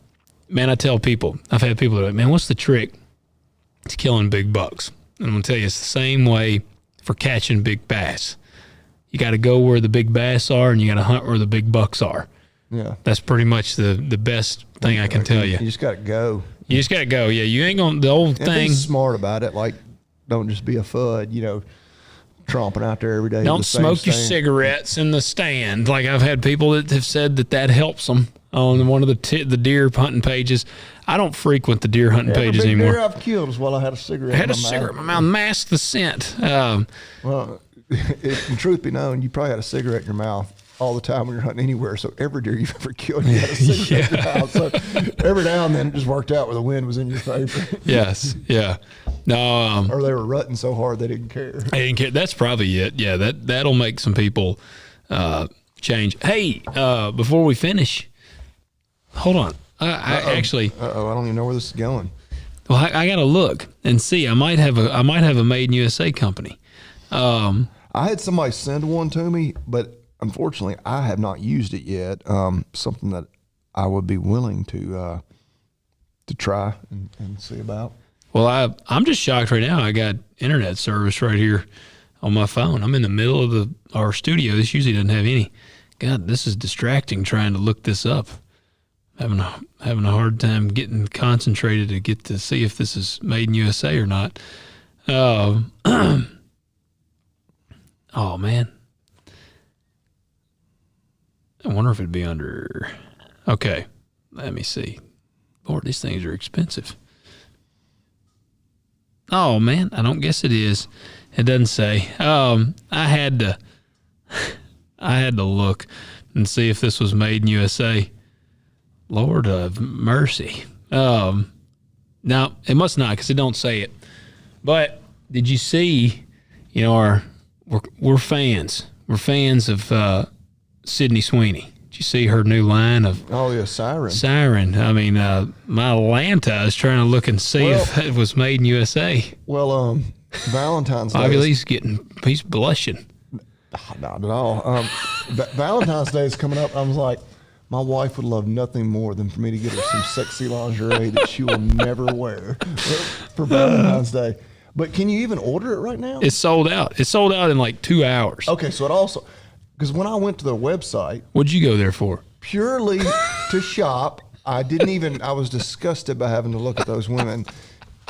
I tell people, I've had people that are like, man, what's the trick to killing big bucks? And I'm going to tell you, it's the same way for catching big bass. You got to go where the big bass are, and you got to hunt where the big bucks are. Yeah, that's pretty much the best thing I can tell you. You just got to go. You just got to go. Yeah, you ain't going to, the old thing. Be smart about it. Like, don't just be a FUD, tromping out there every day. Don't smoke your cigarettes in the stand. Like, I've had people that have said that helps them on one of the deer hunting pages. I don't frequent the deer hunting pages anymore. Deer I've killed is while I had a cigarette. I had a cigarette in my mouth, masked the scent. Well, in truth be known, you probably had a cigarette in your mouth all the time when you're hunting anywhere. So every deer you've ever killed, you had a cigarette in your mouth. So every now and then it just worked out where the wind was in your favor. Yes. Yeah. No. Or they were rutting so hard they didn't care. They didn't care. That's probably it. Yeah. That'll make some people change. Hey, before we finish, hold on. I actually. I don't even know where this is going. Well, I got to look and see. I might have a Made in USA company. I had somebody send one to me, but unfortunately, I have not used it yet. Something that I would be willing to try and see about. Well, I'm just shocked right now. I got internet service right here on my phone. I'm in the middle of our studio. This usually doesn't have any. God, this is distracting trying to look this up. Having a hard time getting concentrated to get to see if this is Made in USA or not. Oh, man. I wonder if it'd be under... Okay, let me see. Lord, these things are expensive. Oh man, I don't guess it is. It doesn't say. I had to look and see if this was made in USA. Lord of mercy. No, it must not, because it don't say it. But did you see? You know, we're fans. We're fans of Sydney Sweeney. Did you see her new line of? Oh yeah, Siren. Siren. I mean, my Atlanta is trying to look and see if it was made in USA. Well, Valentine's Day. Obviously, he's blushing. Not at all. Valentine's Day is coming up. I was like, my wife would love nothing more than for me to get her some sexy lingerie that she will never wear for Valentine's Day. But can you even order it right now? It's sold out. It's sold out in like 2 hours. Okay, so it also, because when I went to their website. What'd you go there for? Purely to shop. I was disgusted by having to look at those women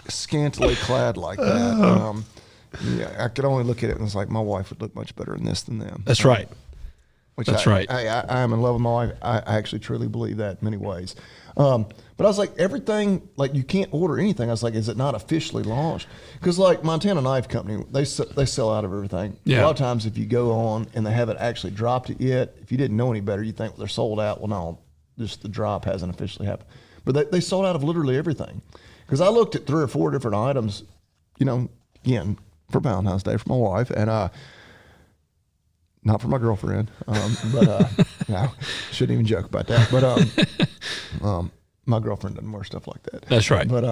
scantily clad like that. I could only look at it and it's like, my wife would look much better in this than them. That's right. That's right. I am in love with my wife. I actually truly believe that in many ways. But I was like, everything, like you can't order anything. I was like, is it not officially launched? Because like Montana Knife Company, they sell out of everything. Yeah. A lot of times if you go on and they haven't actually dropped it yet, if you didn't know any better, you think, well, they're sold out. Well, no, just the drop hasn't officially happened. But they sold out of literally everything. Because I looked at 3 or 4 different items, again, for Valentine's Day for my wife, and not for my girlfriend, but no, shouldn't even joke about that. But my girlfriend doesn't wear stuff like that. That's right. But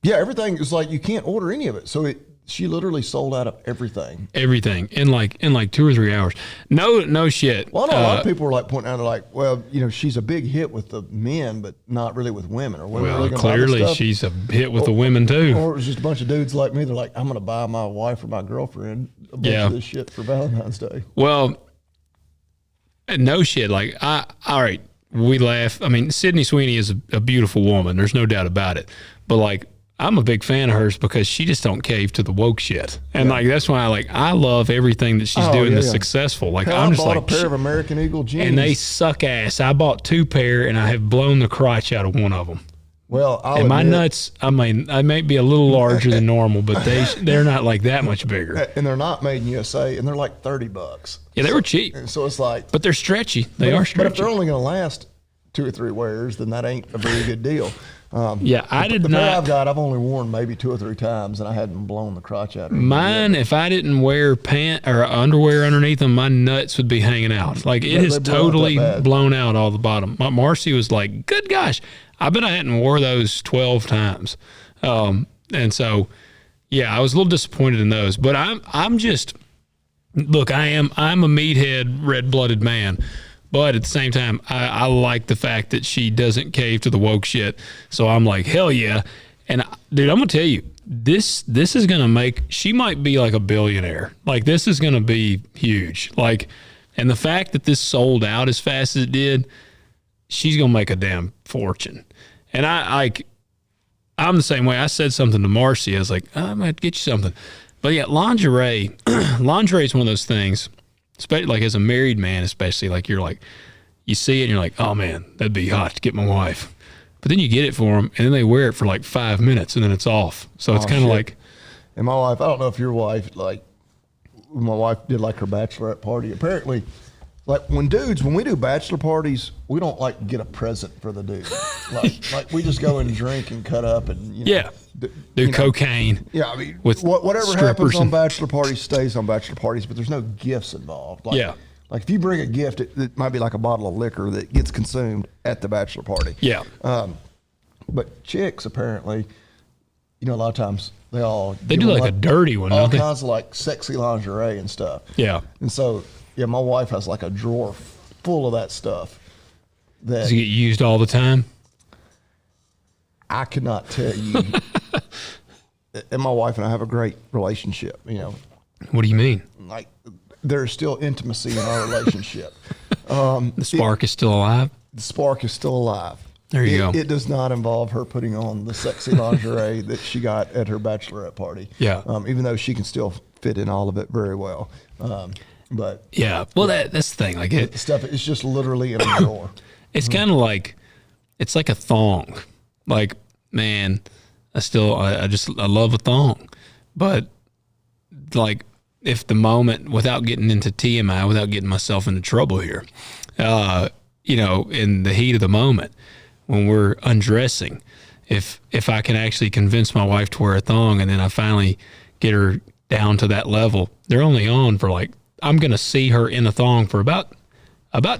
everything is like you can't order any of it. So she literally sold out of everything. Everything in like 2 or 3 hours. No shit. Well, I know a lot of people were like pointing out, like, well, she's a big hit with the men, but not really with women. Or women really clearly she's a hit with the women too. Or it was just a bunch of dudes like me. They're like, I'm going to buy my wife or my girlfriend a bunch of this shit for Valentine's Day. Well, no shit. Like, all right, we laugh. I mean, Sydney Sweeney is a beautiful woman. There's no doubt about it. But like, I'm a big fan of hers because she just don't cave to the woke shit. And like, that's why I love everything that she's doing that's successful. Like, I bought a pair of American Eagle jeans. And they suck ass. I bought 2 pair and I have blown the crotch out of one of them. Well, and my nuts, I mean, I may be a little larger than normal, but they're not like that much bigger. And they're not made in USA, and they're like $30. Yeah, they were cheap. So it's like, but they're stretchy. They are stretchy. But if they're only going to last 2 or 3 wears, then that ain't a very good deal. I did the not. pair I've got, I've only worn maybe 2 or 3 times, and I hadn't blown the crotch out of mine. If I didn't wear pant or underwear underneath them, my nuts would be hanging out. Like it is totally blown out all the bottom. Marcy was like, "Good gosh, I bet I hadn't wore those 12 times." And so, I was a little disappointed in those. But I'm just look. I'm a meathead, red-blooded man. But at the same time, I like the fact that she doesn't cave to the woke shit. So I'm like, hell yeah. And dude, I'm going to tell you, this is going to make, she might be like a billionaire. Like this is going to be huge. Like, and the fact that this sold out as fast as it did, she's going to make a damn fortune. And I'm the same way. I said something to Marcy. I was like, I might get you something. But yeah, lingerie is one of those things. Especially like as a married man, especially like you see it and you're like, oh man, that'd be hot to get my wife. But then you get it for them and then they wear it for like 5 minutes and then it's off. So it's kind of like. And my wife, I don't know if your wife, like my wife did like her bachelorette party. Apparently, like when we do bachelor parties, we don't like get a present for the dude. like we just go and drink and cut up and do cocaine. Yeah, I mean, with whatever happens on bachelor parties stays on bachelor parties, but there's no gifts involved. Like if you bring a gift, it might be like a bottle of liquor that gets consumed at the bachelor party. Yeah. But chicks apparently, a lot of times they do like a dirty one, all don't kinds of like sexy lingerie and stuff. Yeah. And so. Yeah, my wife has like a drawer full of that stuff. Does it get used all the time? I could not tell you. And my wife and I have a great relationship, What do you mean? Like, there's still intimacy in our relationship. The spark is still alive? The spark is still alive. There you go. It does not involve her putting on the sexy lingerie that she got at her bachelorette party. Yeah. Even though she can still fit in all of it very well. But that's the thing. Like the stuff is just literally in a drawer. It's kind of like it's like a thong. Like, man, I love a thong. But like, if the moment, without getting into TMI, without getting myself into trouble here, in the heat of the moment, when we're undressing, if I can actually convince my wife to wear a thong, and then I finally get her down to that level, they're only on for like, I'm going to see her in a thong for about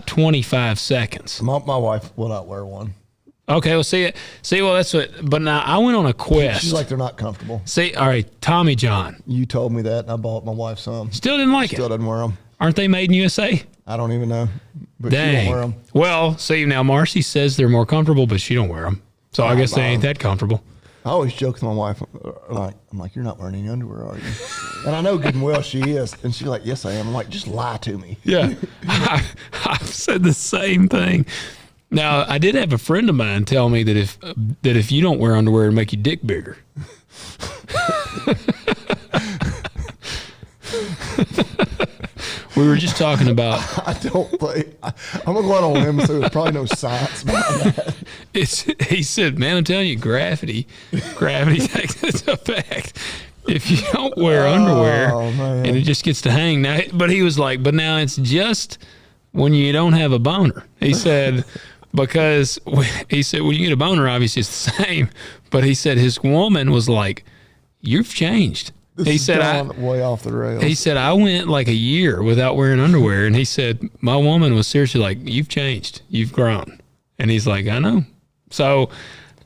25 seconds. My wife will not wear one. Okay, well, well, that's what, but now I went on a quest. She's like, they're not comfortable. See, all right, Tommy John. You told me that, and I bought my wife some. Still didn't like it. Still doesn't wear them. Aren't they made in USA? I don't even know. But Dang. She don't wear them. Well, see, now Marcy says they're more comfortable, but she don't wear them. So I guess they ain't that comfortable. I always joke with my wife, I'm like, you're not wearing any underwear, are you? And I know good and well she is. And she's like, yes, I am. I'm like, just lie to me. Yeah. I've said the same thing. Now, I did have a friend of mine tell me that if you don't wear underwear, it'll make your dick bigger. We were just talking about. I'm gonna go out on a limb, so there's probably no science behind that. He said, "Man, I'm telling you, gravity takes its effect. If you don't wear underwear, and it just gets to hang." Now, but he was like, "But now it's just when you don't have a boner." He said, because he said when you get a boner, obviously it's the same. But he said his woman was like, "You've changed." He said, way off the rails. He said, I went like a year without wearing underwear. And he said, my woman was seriously like, you've changed. You've grown. And he's like, I know. So,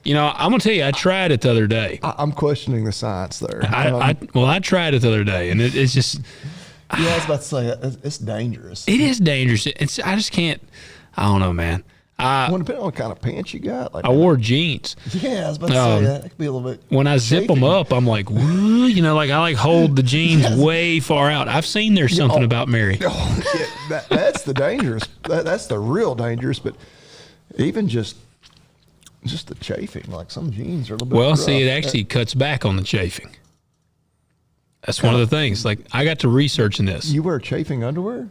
I'm going to tell you, I tried it the other day. I'm questioning the science there. I tried it the other day. And it's just. Yeah, I was about to say, it's dangerous. It is dangerous. I just can't. I don't know, man. Well, depending on what kind of pants you got. Like I wore jeans. Yeah, I was about to say that. It could be a little bit. When I zip them up, I'm like, I hold the jeans way far out. I've seen there's something about Mary. Oh, yeah, that's the dangerous. That's the real dangerous. But even just the chafing, like some jeans are a little bit. Well, rough. see, it actually cuts back on the chafing. That's one of the things. Like, I got to researching this. You wear chafing underwear?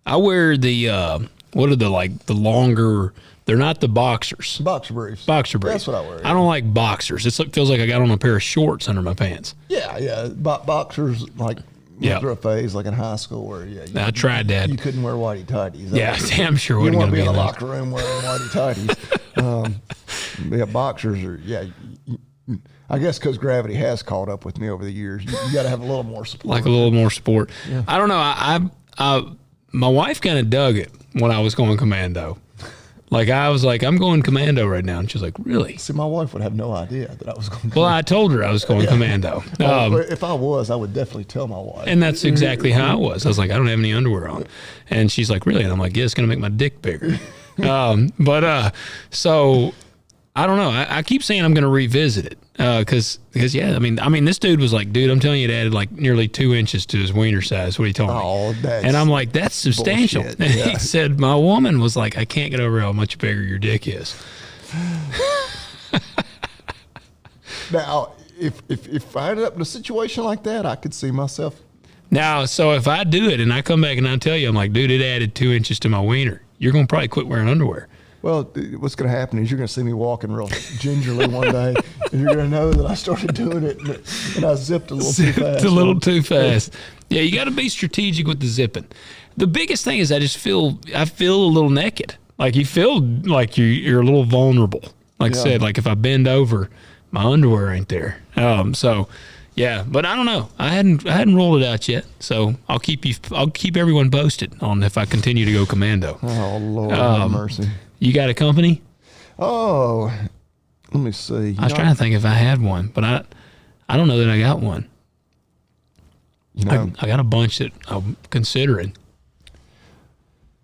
I wear the. What are the longer? They're not the boxers. Boxer briefs. Boxer briefs. That's what I wear. Yeah. I don't like boxers. It feels like I got on a pair of shorts under my pants. Yeah. Boxers, like, went through a phase like in high school where, I tried that. You couldn't wear whitey tighties. Yeah, damn sure wasn't going to be be in the locker room wearing whitey tighties. Boxers are, I guess because gravity has caught up with me over the years. You got to have a little more support. Like a little more support. Yeah. I don't know. My wife kind of dug it when I was going commando. Like, I was like, I'm going commando right now. And she was like, really? See, my wife would have no idea that I was going commando. Well, I told her I was going commando. If I was, I would definitely tell my wife. And that's exactly how I was. I was like, I don't have any underwear on. And she's like, really? And I'm like, yeah, it's going to make my dick bigger. So I don't know. I keep saying I'm going to revisit it. Because I mean, this dude was like, dude, I'm telling you, it added like nearly 2 inches to his wiener size. What he told me. And I'm like, that's substantial. And he said, my woman was like, I can't get over how much bigger your dick is. Now, if I ended up in a situation like that, I could see myself. Now, so if I do it and I come back and I tell you, I'm like, dude, it added 2 inches to my wiener, you're going to probably quit wearing underwear. Well, what's going to happen is you're going to see me walking real gingerly one day, and you're going to know that I started doing it, and I zipped a little too fast. A little too fast. Yeah, you got to be strategic with the zipping. The biggest thing is I feel a little naked. Like, you feel like you're a little vulnerable. Like I said, like if I bend over, my underwear ain't there. So, yeah, but I don't know. I hadn't rolled it out yet, so I'll keep everyone posted on if I continue to go commando. Oh Lord, have mercy. You got a company? Oh, let me see. I was trying to think if I had one, but I don't know that I got one. I got a bunch that I'm considering,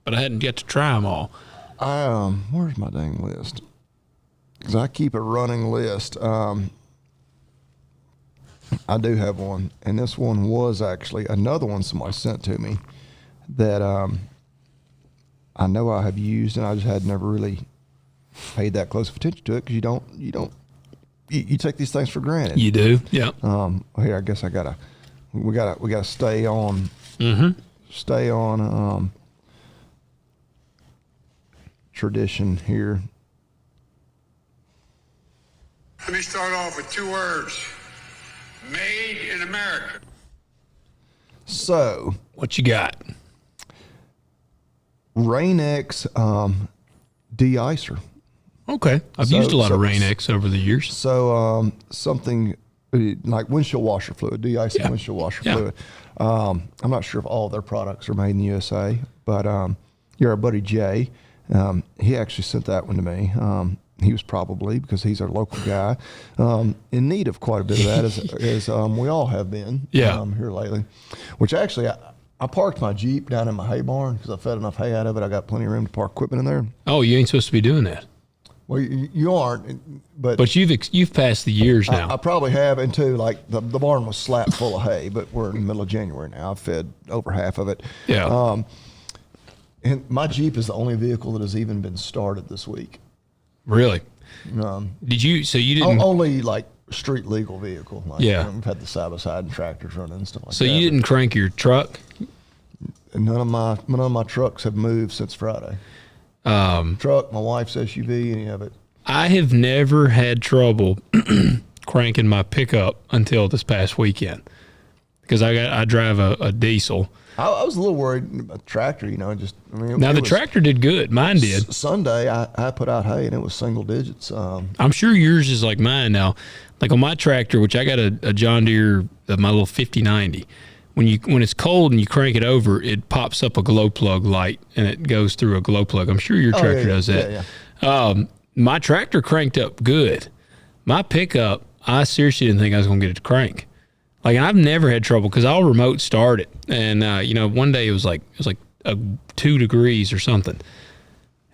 but I hadn't yet to try them all. Where's my dang list? Because I keep a running list. I do have one, and this one was actually another one somebody sent to me that I know I have used, and I just had never really paid that close of attention to it because you take these things for granted. You do, yeah. Here, I guess we gotta stay on. Mm-hmm. Stay on tradition here. Let me start off with 2 words. Made in America. So, What you got? Rain-X de-icer. Okay. I've used a lot of Rain-X over the years. So something like windshield washer fluid, de-icing windshield washer fluid. I'm not sure if all their products are made in the USA, but our buddy Jay, he actually sent that one to me. He was probably, because he's our local guy, in need of quite a bit of that, as we all have been here lately. Which actually, I parked my Jeep down in my hay barn because I fed enough hay out of it. I got plenty of room to park equipment in there. Oh, you ain't supposed to be doing that. Well, you aren't, but you've passed the years now. I probably have, and too, like the barn was slapped full of hay, but we're in the middle of January now. I've fed over half of it. Yeah. And my Jeep is the only vehicle that has even been started this week. Really? Did you? So you didn't? Only like street legal vehicle. Like, we've had the side by side and tractors running and stuff like that. So you didn't crank your truck? None of my trucks have moved since Friday. Truck, my wife's SUV, any of it. I have never had trouble cranking my pickup until this past weekend because I drive a diesel. I was a little worried about the tractor, Now the tractor did good. Mine did. Sunday, I put out hay and it was single digits. I'm sure yours is like mine now. Like on my tractor, which I got a John Deere, my little 5090. When it's cold and you crank it over, it pops up a glow plug light and it goes through a glow plug. I'm sure your tractor does that. Yeah. My tractor cranked up good. My pickup, I seriously didn't think I was going to get it to crank. Like, I've never had trouble because I'll remote start it. And, one day it was like 2 degrees or something.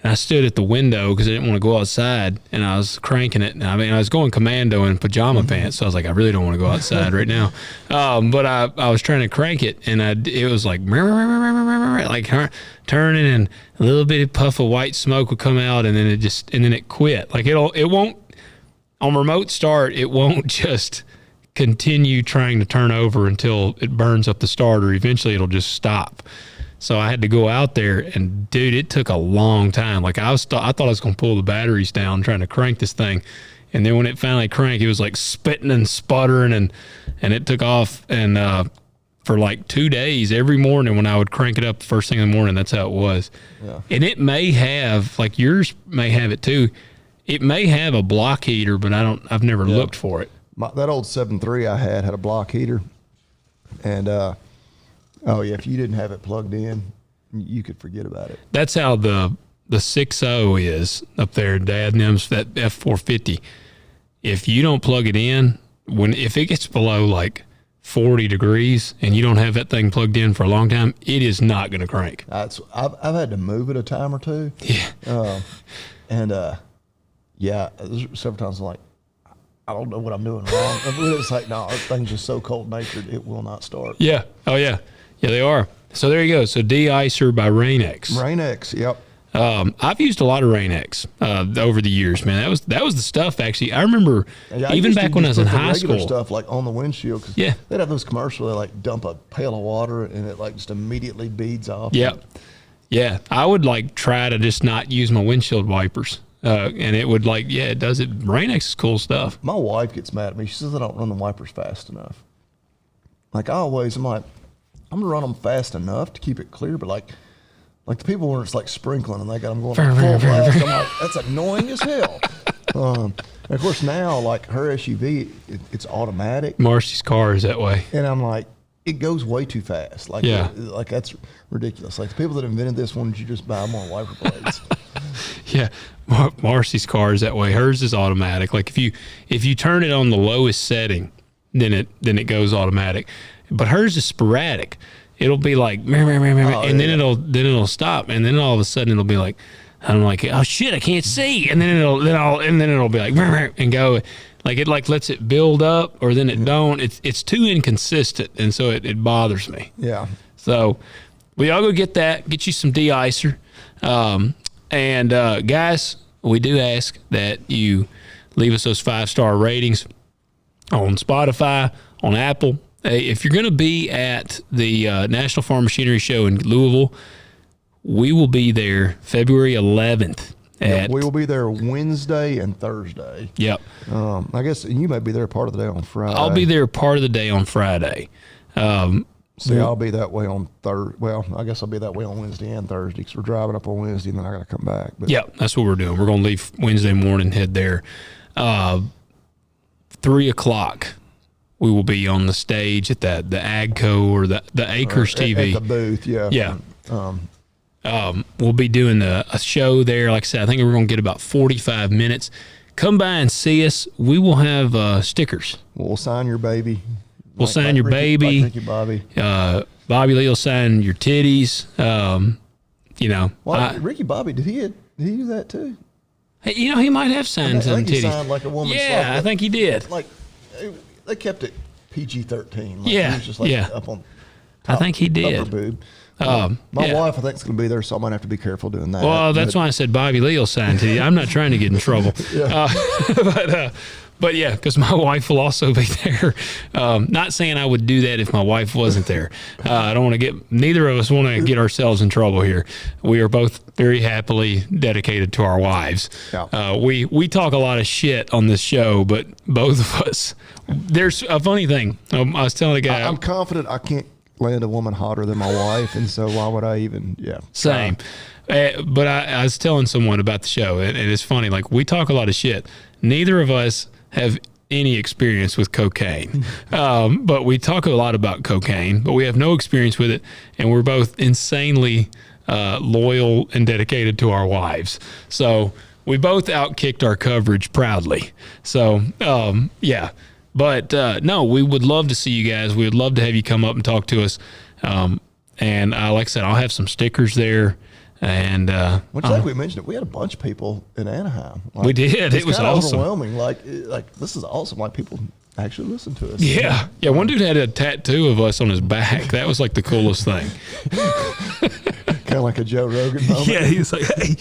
And I stood at the window because I didn't want to go outside, and I was cranking it. I was going commando in pajama pants, so I was like, I really don't want to go outside right now. But I was trying to crank it, and it was like turning, and a little bitty puff of white smoke would come out, and then it quit. Like it won't on remote start. It won't just continue trying to turn over until it burns up the starter. Eventually, it'll just stop. So I had to go out there, and dude, it took a long time. Like I thought I was going to pull the batteries down trying to crank this thing. And then when it finally cranked, it was like spitting and sputtering, and it took off. And for like 2 days, every morning when I would crank it up the first thing in the morning, that's how it was. Yeah. And it may have, like yours may have it too. It may have a block heater, but I've never looked for it. That old 7.3 I had a block heater. And, if you didn't have it plugged in, you could forget about it. That's how the 6.0 is up there, Dad and them's, that F450. If you don't plug it in, if it gets below like 40 degrees and you don't have that thing plugged in for a long time, it is not going to crank. I've had to move it a time or two. Yeah. Several times I'm like, I don't know what I'm doing wrong. It's like, no, that thing's just so cold-natured, it will not start. Yeah. Oh, yeah. Yeah, they are. So there you go. So de-icer by Rain-X. Rain-X, yep. I've used a lot of Rain-X over the years, man. That was the stuff, actually. I remember even back when I was in high school. Stuff like on the windshield. Cause they'd have those commercials that like dump a pail of water and it like just immediately beads off. Yeah. Yeah. I would like try to just not use my windshield wipers. And it would it does it. Rain-X is cool stuff. My wife gets mad at me. She says I don't run the wipers fast enough. Like I'm like, I'm gonna run them fast enough to keep it clear, but like the people when it's like sprinkling and they got them going full blast, I'm like, that's annoying as hell. And of course now, like her SUV, it's automatic. Marcy's car is that way, and I'm like, it goes way too fast. Like, like that's ridiculous. Like the people that invented this, why don't you just buy more wiper blades? Yeah, Marcy's car is that way. Hers is automatic. Like if you turn it on the lowest setting, then it goes automatic. But hers is sporadic. It'll be like, and then it'll stop, and then all of a sudden it'll be like, I'm like, oh shit, I can't see, and then it'll be like, and go, like it like lets it build up, or then it don't. It's too inconsistent, and so it bothers me. Yeah. So we all go get you some de-icer, and guys, we do ask that you leave us those 5-star ratings on Spotify, on Apple. If you're going to be at the National Farm Machinery Show in Louisville, we will be there February 11th We will be there Wednesday and Thursday. Yep. I guess you may be there part of the day on Friday. I'll be there part of the day on Friday. See, I'll be that way on Thursday. Well, I guess I'll be that way on Wednesday and Thursday because we're driving up on Wednesday and then I got to come back. But yeah, that's what we're doing. We're going to leave Wednesday morning, head there. 3 o'clock, we will be on the stage at the AGCO or the Acres TV. At the booth, yeah. Yeah. We'll be doing a show there. Like I said, I think we're going to get about 45 minutes. Come by and see us. We will have stickers. We'll sign your baby. We'll sign your baby. Like Ricky Bobby. Bobby Lee will sign your titties. Ricky Bobby, did he do that too? Hey, he might have signed some I think titties. He signed like a woman's. Yeah, I think he did. Like they kept it PG-13. Like Yeah, he was just like yeah. up on. I think he did. Upper boob. Yeah. wife, I think, is going to be there, so I might have to be careful doing that. Well, that's why I said Bobby Lee will sign to you. I'm not trying to get in trouble. But yeah, because my wife will also be there. Not saying I would do that if my wife wasn't there. I don't want to neither of us want to get ourselves in trouble here. We are both very happily dedicated to our wives. Yeah. We talk a lot of shit on this show, but both of us, there's a funny thing. I was telling a guy. I'm confident I can't land a woman hotter than my wife, and so why would I even, Same. But I was telling someone about the show, and it's funny, like, we talk a lot of shit. Neither of us have any experience with cocaine, but we talk a lot about cocaine, but we have no experience with it, and we're both insanely loyal and dedicated to our wives. So we both outkicked our coverage proudly. So, yeah. But no, we would love to see you guys. We would love to have you come up and talk to us. And like I said, I'll have some stickers there. And which, like we mentioned it, we had a bunch of people in Anaheim. We did. It was awesome. Overwhelming. Like this is awesome. Like people actually listen to us. Yeah. Yeah. One dude had a tattoo of us on his back. That was like the coolest thing. Kind of like a Joe Rogan moment. Yeah. He was like, hey,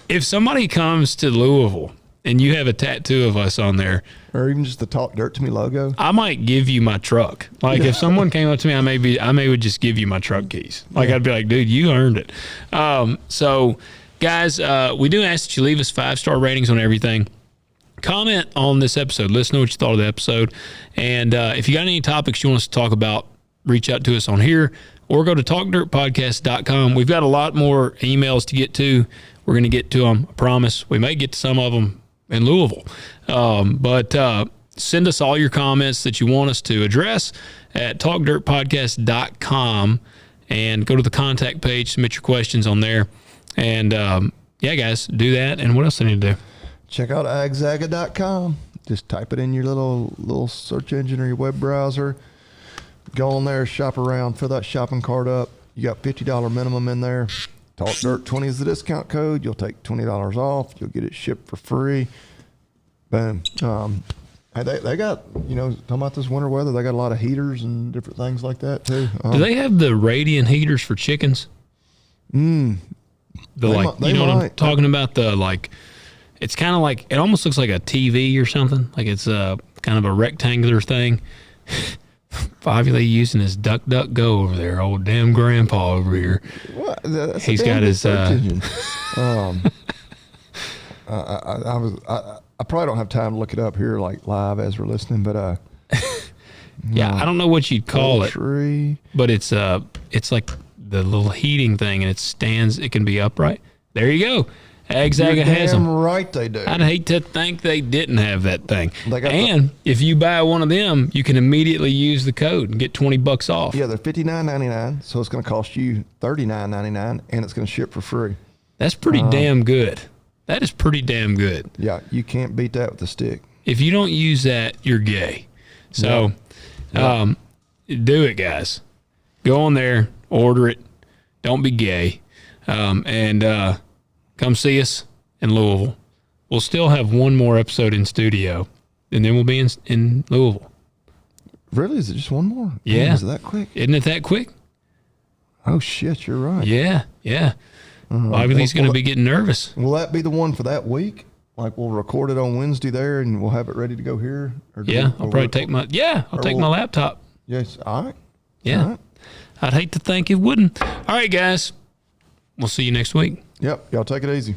if somebody comes to Louisville and you have a tattoo of us on there, or even just the Talk Dirt to Me logo, I might give you my truck. Like if someone came up to me, I may would just give you my truck keys. Like I'd be like, dude, you earned it. So guys, we do ask that you leave us 5-star ratings on everything. Comment on this episode. Let us know what you thought of the episode. And if you got any topics you want us to talk about, reach out to us on here or go to talkdirtpodcast.com. We've got a lot more emails to get to. We're going to get to them. I promise. We may get to some of them in Louisville. But send us all your comments that you want us to address at talkdirtpodcast.com and go to the contact page, submit your questions on there. And yeah, guys, do that. And what else do I need to do? Check out agzaga.com. Just type it in your little search engine or your web browser. Go on there, shop around, fill that shopping cart up. You got $50 minimum in there. Talk Dirt 20 is the discount code. You'll take $20 off. You'll get it shipped for free. Boom. Hey, they got, talking about this winter weather, they got a lot of heaters and different things like that too. Do they have the radiant heaters for chickens? They what I'm talking about? It's kind of like, it almost looks like a TV or something. Like it's kind of a rectangular thing. Bobby Lee using his DuckDuckGo over there. Old damn grandpa over here. What? He's got his. I probably don't have time to look it up here like live as we're listening, but yeah, I don't know what you'd call it, but it's like the little heating thing, and it stands. It can be upright. There you go. Agzaga has them. Right, they do. I'd hate to think they didn't have that thing. And if you buy one of them, you can immediately use the code and get $20 off. Yeah, they're $59.99, so it's going to cost you $39.99, and it's going to ship for free. That's pretty damn good. That is pretty damn good. Yeah, you can't beat that with a stick. If you don't use that, you're gay. So, do it, guys. Go on there, order it. Don't be gay, and come see us in Louisville. We'll still have one more episode in studio, and then we'll be in Louisville. Really? Is it just one more? Yeah. Man, is it that quick? Isn't it that quick? Oh, shit, you're right. Yeah. Bobby Lee's going to be getting nervous. Will that be the one for that week? Like we'll record it on Wednesday there, and we'll have it ready to go here? Or I'll probably take my laptop. Yes, all right. Yeah. All right. I'd hate to think it wouldn't. All right, guys. We'll see you next week. Yep. Y'all take it easy.